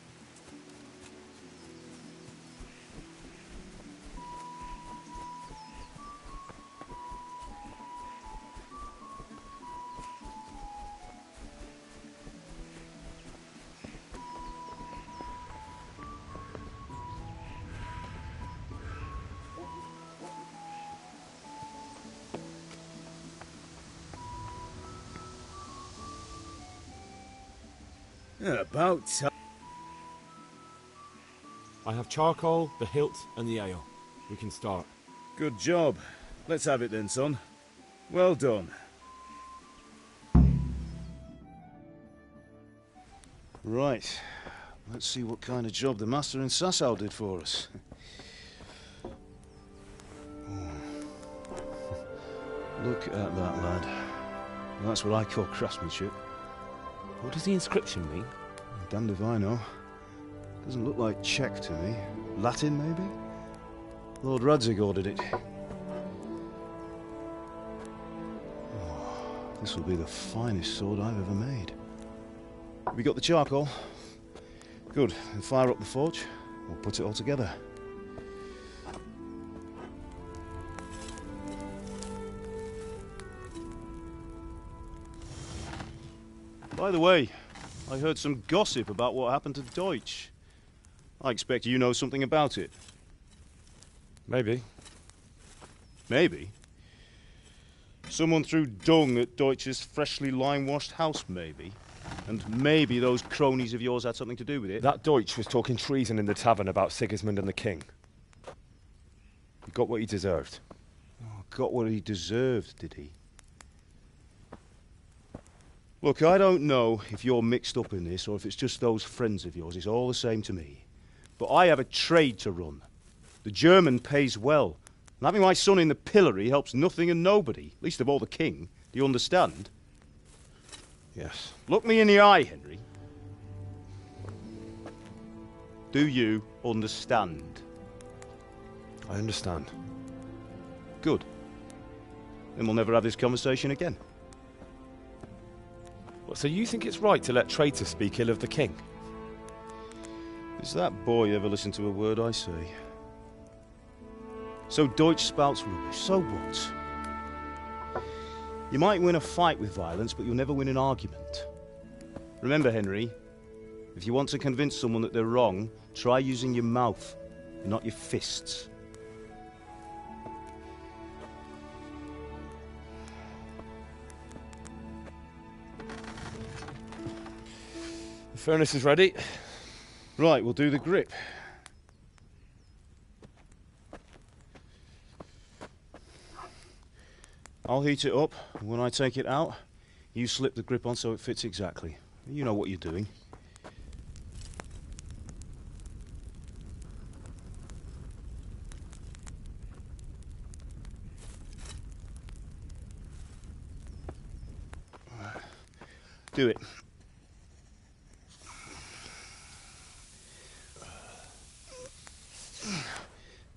C: About time.
D: I have charcoal, the hilt, and the ale. We can start.
C: Good job. Let's have it then, son. Well done. Right. Let's see what kind of job the master in Sasau did for us. Look at that, lad. That's what I call craftsmanship.
D: What does the inscription mean?
C: Damned if I know. Doesn't look like Czech to me. Latin, maybe? Lord Radzig ordered it. Oh, this will be the finest sword I've ever made. Have you got the charcoal? Good. Then fire up the forge. We'll put it all together. By the way, I heard some gossip about what happened to Deutsch. I expect you know something about it.
D: Maybe.
C: Maybe? Someone threw dung at Deutsch's freshly lime-washed house, maybe? And maybe those cronies of yours had something to do with it?
D: That Deutsch was talking treason in the tavern about Sigismund and the king. He got what he deserved.
C: Oh, got what he deserved, did he? Look, I don't know if you're mixed up in this or if it's just those friends of yours. It's all the same to me. But I have a trade to run. The German pays well. And having my son in the pillory helps nothing and nobody, least of all the king. Do you understand?
D: Yes.
C: Look me in the eye, Henry. Do you understand?
D: I understand.
C: Good. Then we'll never have this conversation again.
D: So you think it's right to let traitors speak ill of the king?
C: Does that boy ever listen to a word I say? So Deutsch spouts rubbish, so what? You might win a fight with violence, but you'll never win an argument. Remember, Henry, if you want to convince someone that they're wrong, try using your mouth, and not your fists.
D: The furnace is ready.
C: Right, we'll do the grip. I'll heat it up, and when I take it out, you slip the grip on so it fits exactly. You know what you're doing. Do it.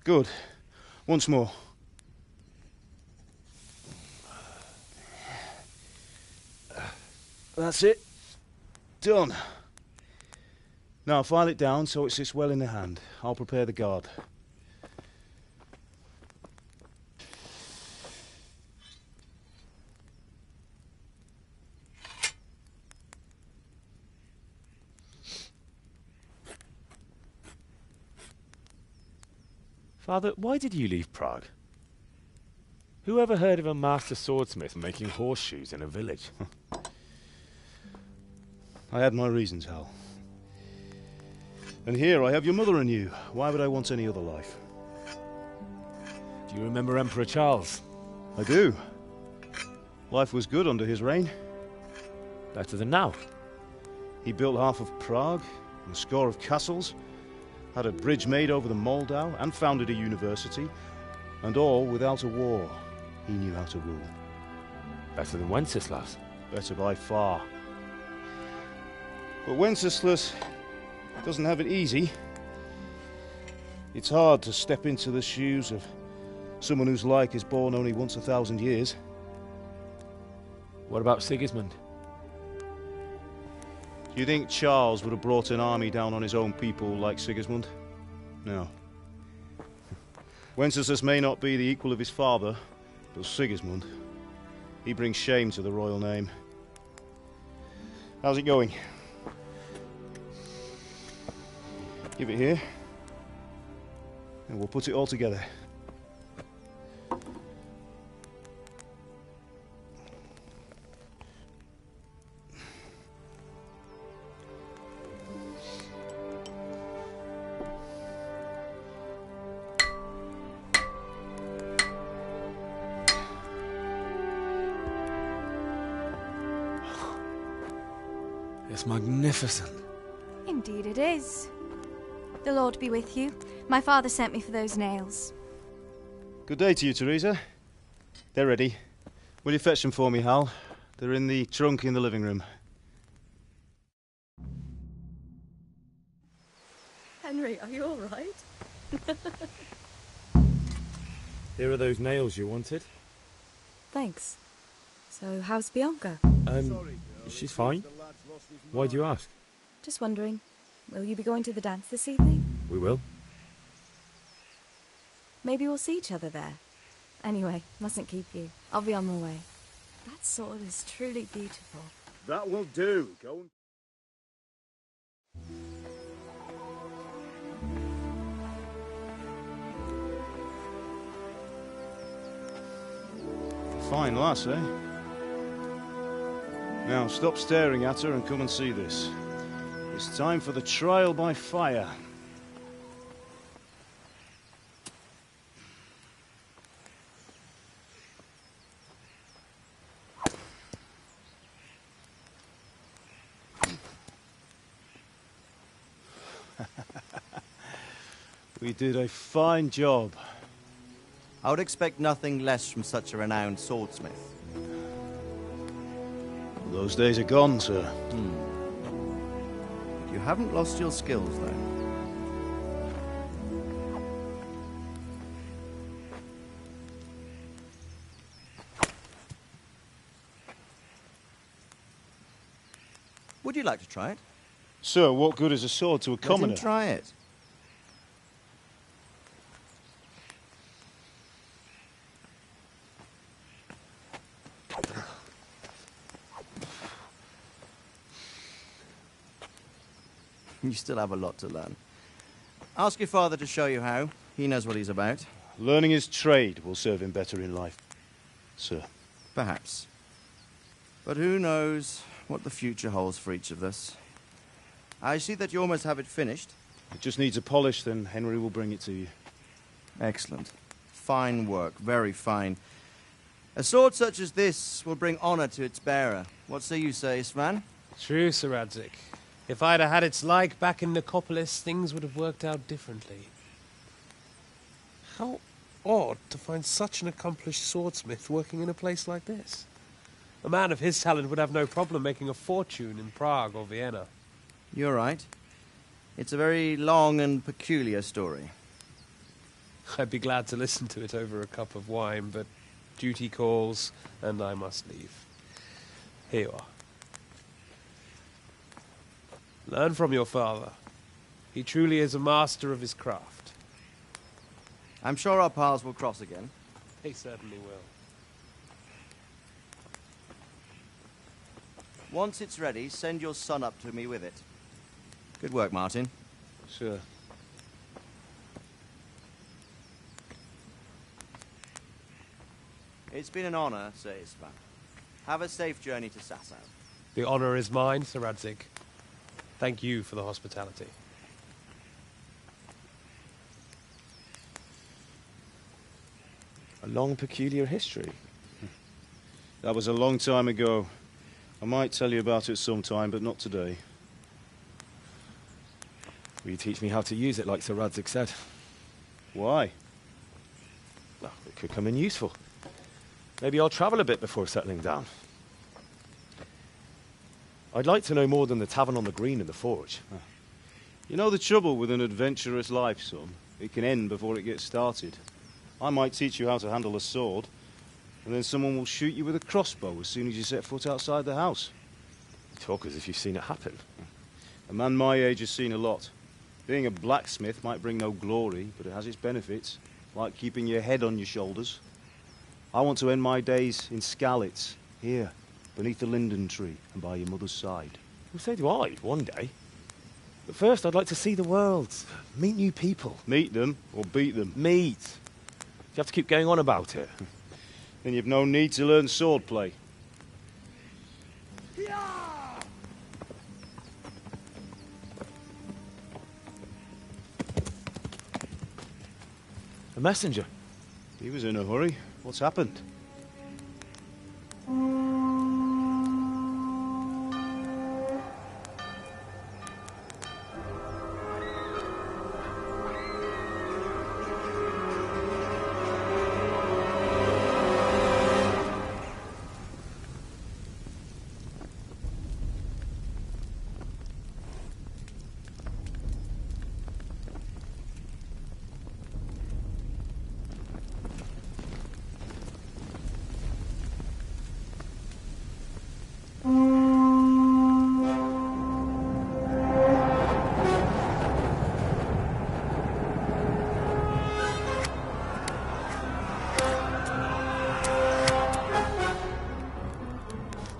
C: Good. Once more. That's it. Done. Now file it down so it sits well in the hand. I'll prepare the guard.
D: Father, why did you leave Prague? Who ever heard of a master swordsmith making horseshoes in a village?
C: I had my reasons, Hal. And here I have your mother and you. Why would I want any other life?
D: Do you remember Emperor Charles?
C: I do. Life was good under his reign.
D: Better than now.
C: He built half of Prague, and a score of castles, had a bridge made over the Moldau, and founded a university, and all without a war. He knew how to rule.
D: Better than Wenceslas.
C: Better by far. But Wenceslas doesn't have it easy. It's hard to step into the shoes of someone whose like is born only once 1,000 years.
D: What about Sigismund?
C: Do you think Charles would have brought an army down on his own people like Sigismund? No. Wenceslas may not be the equal of his father, but Sigismund, he brings shame to the royal name. How's it going? Give it here, and we'll put it all together.
D: It's magnificent.
U: Indeed it is. The Lord be with you. My father sent me for those nails.
C: Good day to you, Teresa. They're ready. Will you fetch them for me, Hal? They're in the trunk in the living room.
A: Henry, are you all right?
D: Here are those nails you wanted.
U: Thanks. So, how's Bianca?
D: She's fine. Why do you ask?
U: Just wondering, will you be going to the dance this evening?
D: We will.
U: Maybe we'll see each other there. Anyway, mustn't keep you. I'll be on my way. That sword is truly beautiful.
C: That will do. Go and... Fine lass, eh? Now, stop staring at her and come and see this. It's time for the trial by fire. We did a fine job.
V: I would expect nothing less from such a renowned swordsmith.
C: Those days are gone, sir.
V: You haven't lost your skills, though. Would you like to try it?
C: Sir, what good is a sword to a commoner?
V: Let him try it. You still have a lot to learn. Ask your father to show you how. He knows what he's about.
C: Learning his trade will serve him better in life, sir.
V: Perhaps. But who knows what the future holds for each of us. I see that you almost have it finished.
C: It just needs a polish, then Henry will bring it to you.
V: Excellent. Fine work, very fine. A sword such as this will bring honor to its bearer. What say you, Svan?
L: True, Sir Radzig. If I'd have had its like back in Nicopolis, things would have worked out differently. How odd to find such an accomplished swordsmith working in a place like this. A man of his talent would have no problem making a fortune in Prague or Vienna.
V: You're right. It's a very long and peculiar story.
L: I'd be glad to listen to it over a cup of wine, but duty calls, and I must leave. Here you are. Learn from your father. He truly is a master of his craft.
V: I'm sure our paths will cross again.
L: He certainly will.
V: Once it's ready, send your son up to me with it. Good work, Martin.
C: Sure.
V: It's been an honor, Sir Isvan. Have a safe journey to Sasau.
L: The honor is mine, Sir Radzig. Thank you for the hospitality.
D: A long, peculiar history.
C: That was a long time ago. I might tell you about it sometime, but not today.
D: Will you teach me how to use it, like Sir Radzig said?
C: Why?
D: Well, it could come in useful. Maybe I'll travel a bit before settling down. I'd like to know more than the tavern on the green and the forge.
C: You know the trouble with an adventurous life, son? It can end before it gets started. I might teach you how to handle a sword, and then someone will shoot you with a crossbow as soon as you set foot outside the house.
D: You talk as if you've seen it happen.
C: A man my age has seen a lot. Being a blacksmith might bring no glory, but it has its benefits, like keeping your head on your shoulders. I want to end my days in Skalitz, here, beneath the linden tree and by your mother's side.
D: Well, so do I, one day. But first, I'd like to see the world, meet new people.
C: Meet them or beat them?
D: Meet. You have to keep going on about it.
C: Then you've no need to learn swordplay.
D: A messenger.
C: He was in a hurry. What's happened?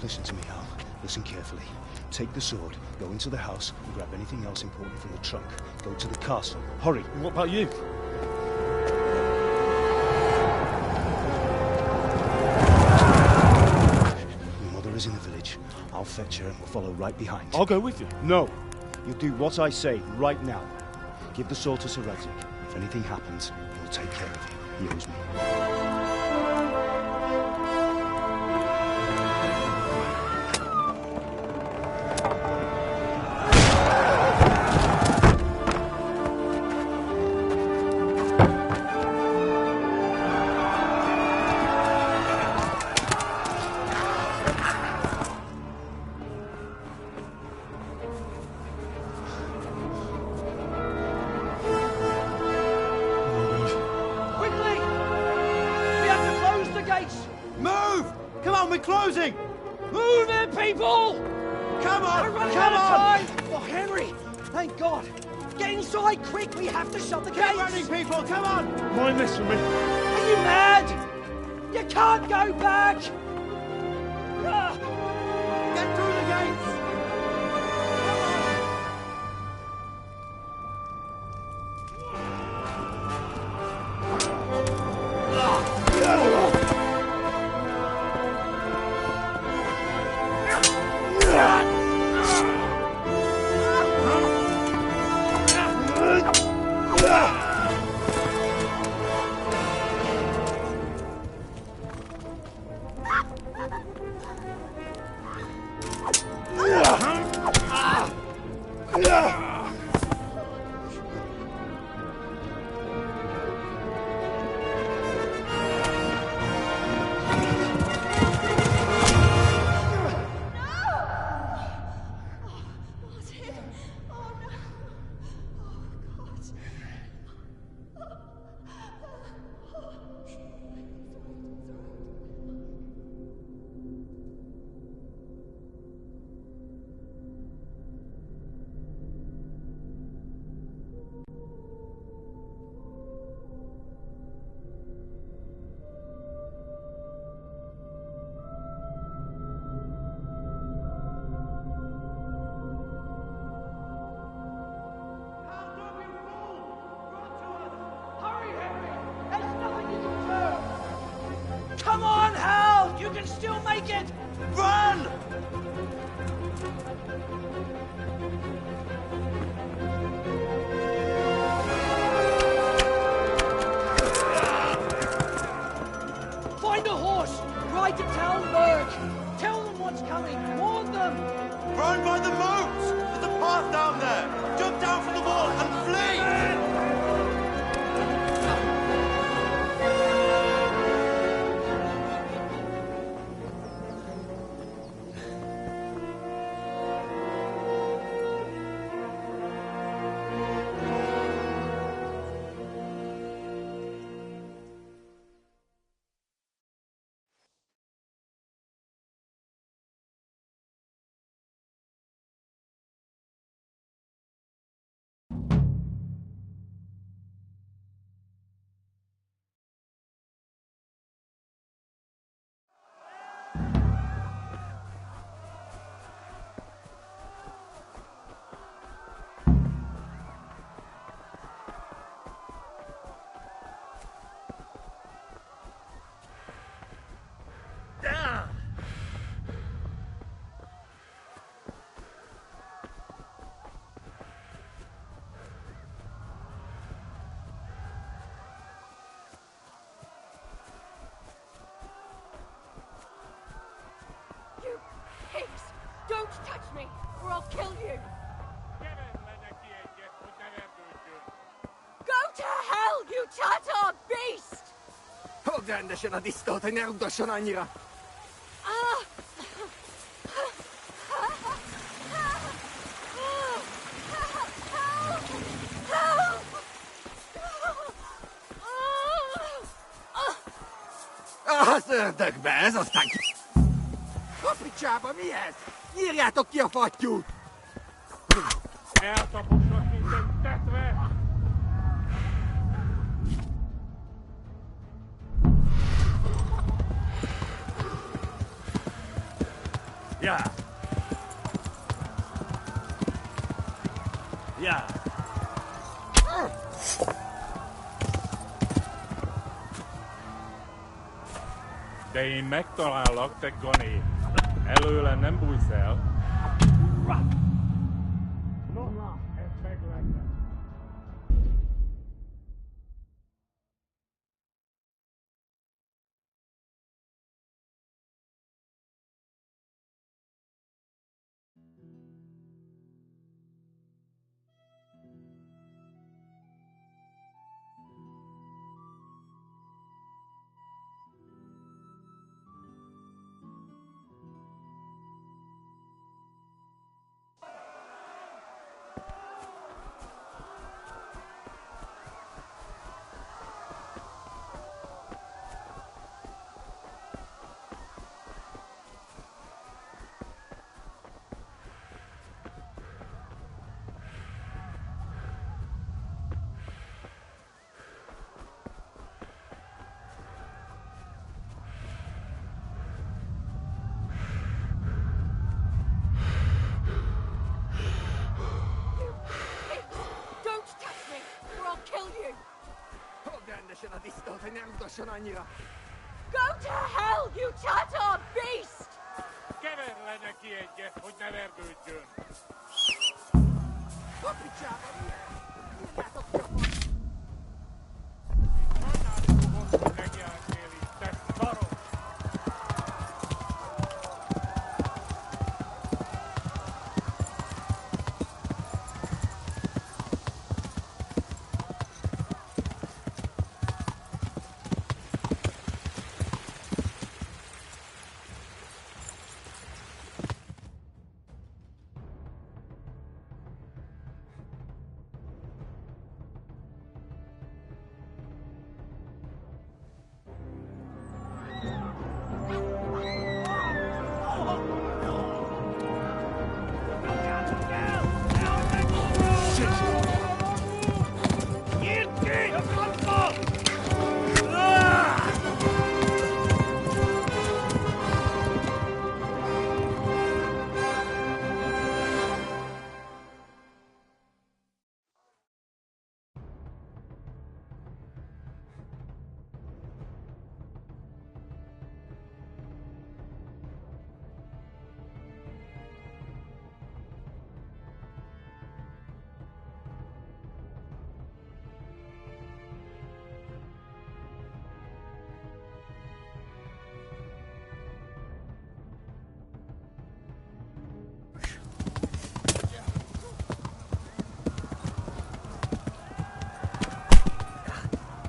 C: Listen to me, Hal. Listen carefully. Take the sword, go into the house, and grab anything else important from the trunk. Go to the castle. Hurry.
D: What about you?
C: Your mother is in the village. I'll fetch her and we'll follow right behind.
D: I'll go with you.
C: No. You'll do what I say right now. Give the sword to Sir Radzig. If anything happens, he'll take care of you. He owes me.
A: Move it, people!
F: Come on!
A: We're running
F: Come
A: out of
F: on!
A: time! Oh, Henry! Thank God! Get inside, quick! We have to shut the gates!
F: Get running, people! Come on!
L: Mind this for me.
A: Are you mad? You can't go back! Ah.
F: Get through the gates!
A: Come on, Hal! You can still make it!
F: Run!
A: Find a horse! Ride to Talmberg! Tell them what's coming! Warn them!
F: Run by the moat! There's a path down there! Jump down from the wall and flee!
B: You pigs! Don't touch me, or I'll kill you! Go to hell, you Tatar beast!
O: Oganda się na distotę, nie rób do szonanira. Szerdökbe, ez aztán ki... A picsába mi ez? Írjátok ki a fattyút!
L: Eltapossak minden tetve! Ja! Ja! De én megtalállak, te gané! Előle nem bújsz el! Na, ez meglegyen!
B: Go to hell, you Tatar beast!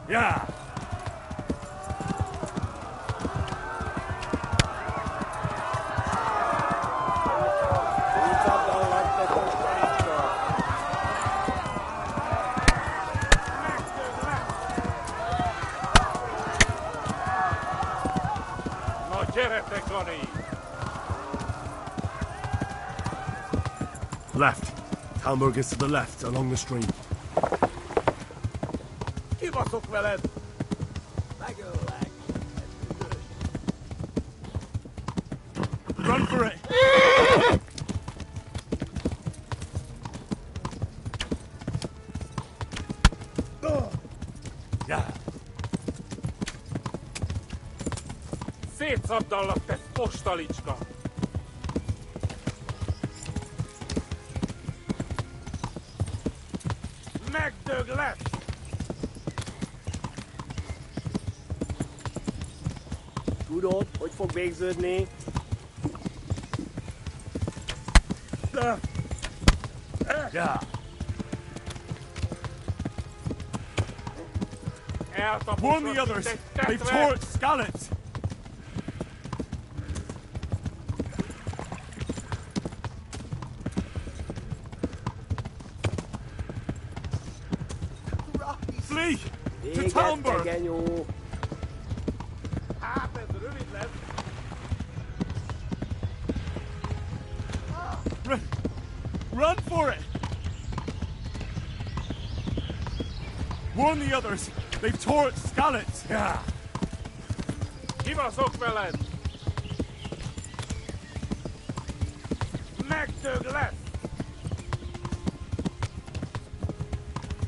E: Yeah. Left. Talmberg is to the left, along the stream.
R: Kibaszok veled! Megöllek!
E: Run for it! Yeah.
L: Szétszabdallak, te postalicska! Megdög lesz!
T: Tudod, hogy fog végződni?
E: Yeah. Warn the others! They've tore its scallops! Flee! To Talmberg! Run for it! Warn the others! They've tore its scallops! Yeah.
L: Kibaszok veled! Megdög lesz!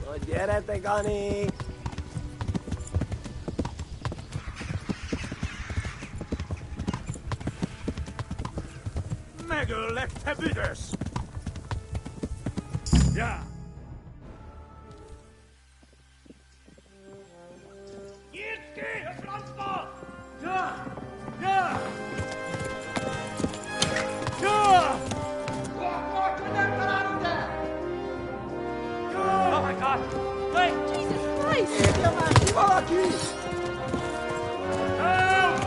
T: Na gyere, Gani!
L: Megöllek, te büdös!
E: Yeah.
L: Nyitd ki a francba!
E: Yeah! Yeah! Yeah!
L: Oh my God! Wait!
B: Jesus Christ!
R: Valaki!
E: Help!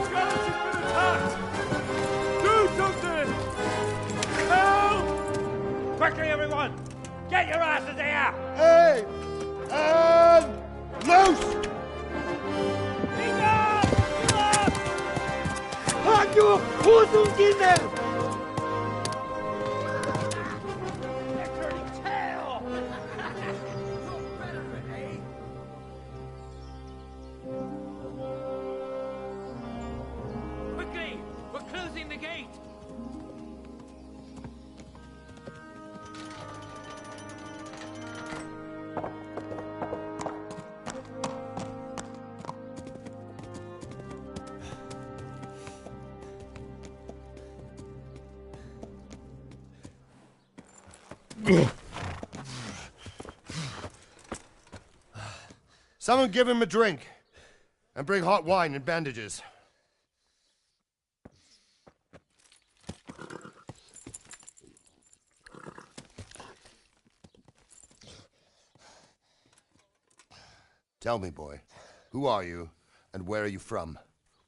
E: Scallops has been attacked! Do something! Help!
L: Quickly, everyone! Get your asses here!
F: Hey! And loose!
R: Hagyjuk! Húzzunk innen!
L: Quickly! We're closing the gate!
F: Someone give him a drink. And bring hot wine and bandages. Tell me, boy, who are you and where are you from?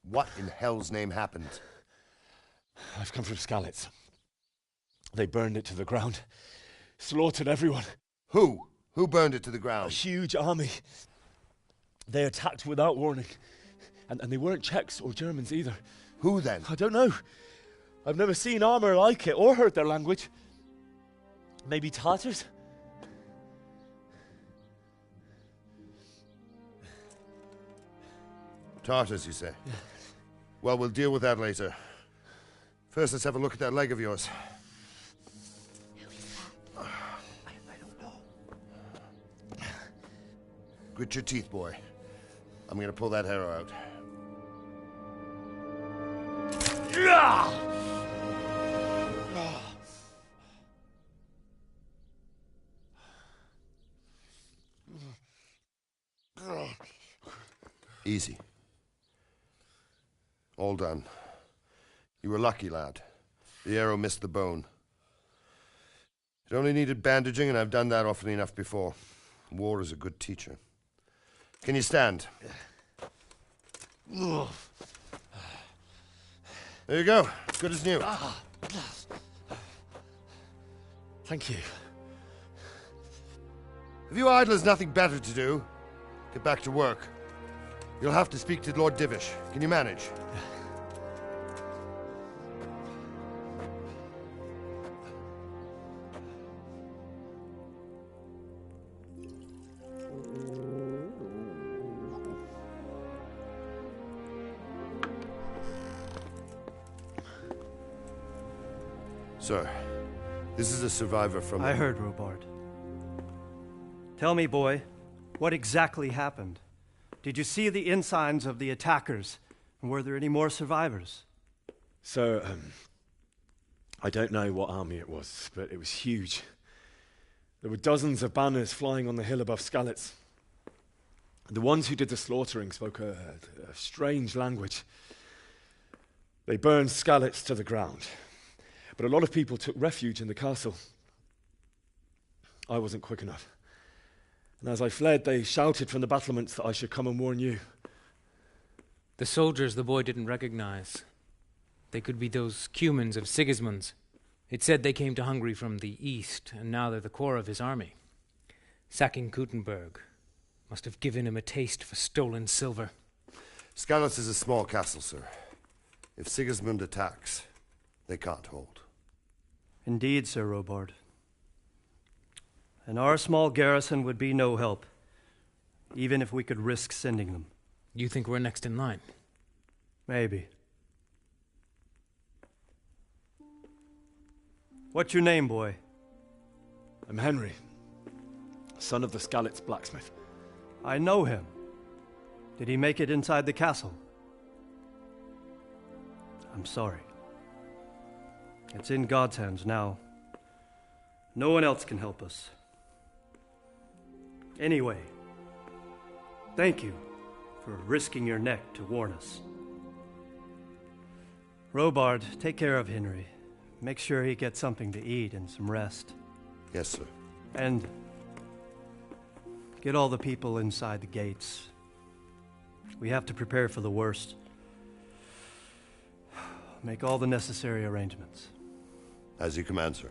F: What in hell's name happened?
D: I've come from Skalitz. They burned it to the ground. Slaughtered everyone.
F: Who? Who burned it to the ground?
D: A huge army. They attacked without warning. And they weren't Czechs or Germans either.
F: Who then?
D: I don't know. I've never seen armor like it or heard their language. Maybe Tatars?
F: Tartars, you say? Yeah. Well, we'll deal with that later. First, let's have a look at that leg of yours.
U: I don't know.
F: Grit your teeth, boy. I'm gonna pull that arrow out. Easy. All done. You were lucky, lad. The arrow missed the bone. It only needed bandaging, and I've done that often enough before. War is a good teacher. Can you stand? There you go. Good as new.
D: Thank you.
F: If you idlers nothing better to do, get back to work. You'll have to speak to Lord Divish. Can you manage? Sir, this is a survivor from...
M: I heard, Robard. Tell me, boy, what exactly happened? Did you see the ensigns of the attackers? And were there any more survivors?
D: So, I don't know what army it was, but it was huge. There were dozens of banners flying on the hill above Skalitz. The ones who did the slaughtering spoke a strange language. They burned Skalitz to the ground. But a lot of people took refuge in the castle. I wasn't quick enough. And as I fled, they shouted from the battlements that I should come and warn you.
P: The soldiers the boy didn't recognize. They could be those Cumans of Sigismund's. It said they came to Hungary from the east, and now they're the core of his army. Sacking Kuttenberg must have given him a taste for stolen silver.
F: Skalitz is a small castle, sir. If Sigismund attacks, they can't hold.
M: Indeed, Sir Robard. And our small garrison would be no help, even if we could risk sending them.
P: You think we're next in line?
M: Maybe. What's your name, boy?
D: I'm Henry, son of the Skalitz blacksmith.
M: I know him. Did he make it inside the castle? I'm sorry. It's in God's hands now. No one else can help us. Anyway, thank you for risking your neck to warn us. Robard, take care of Henry. Make sure he gets something to eat and some rest.
F: Yes, sir.
M: And get all the people inside the gates. We have to prepare for the worst. Make all the necessary arrangements.
F: As you command, sir.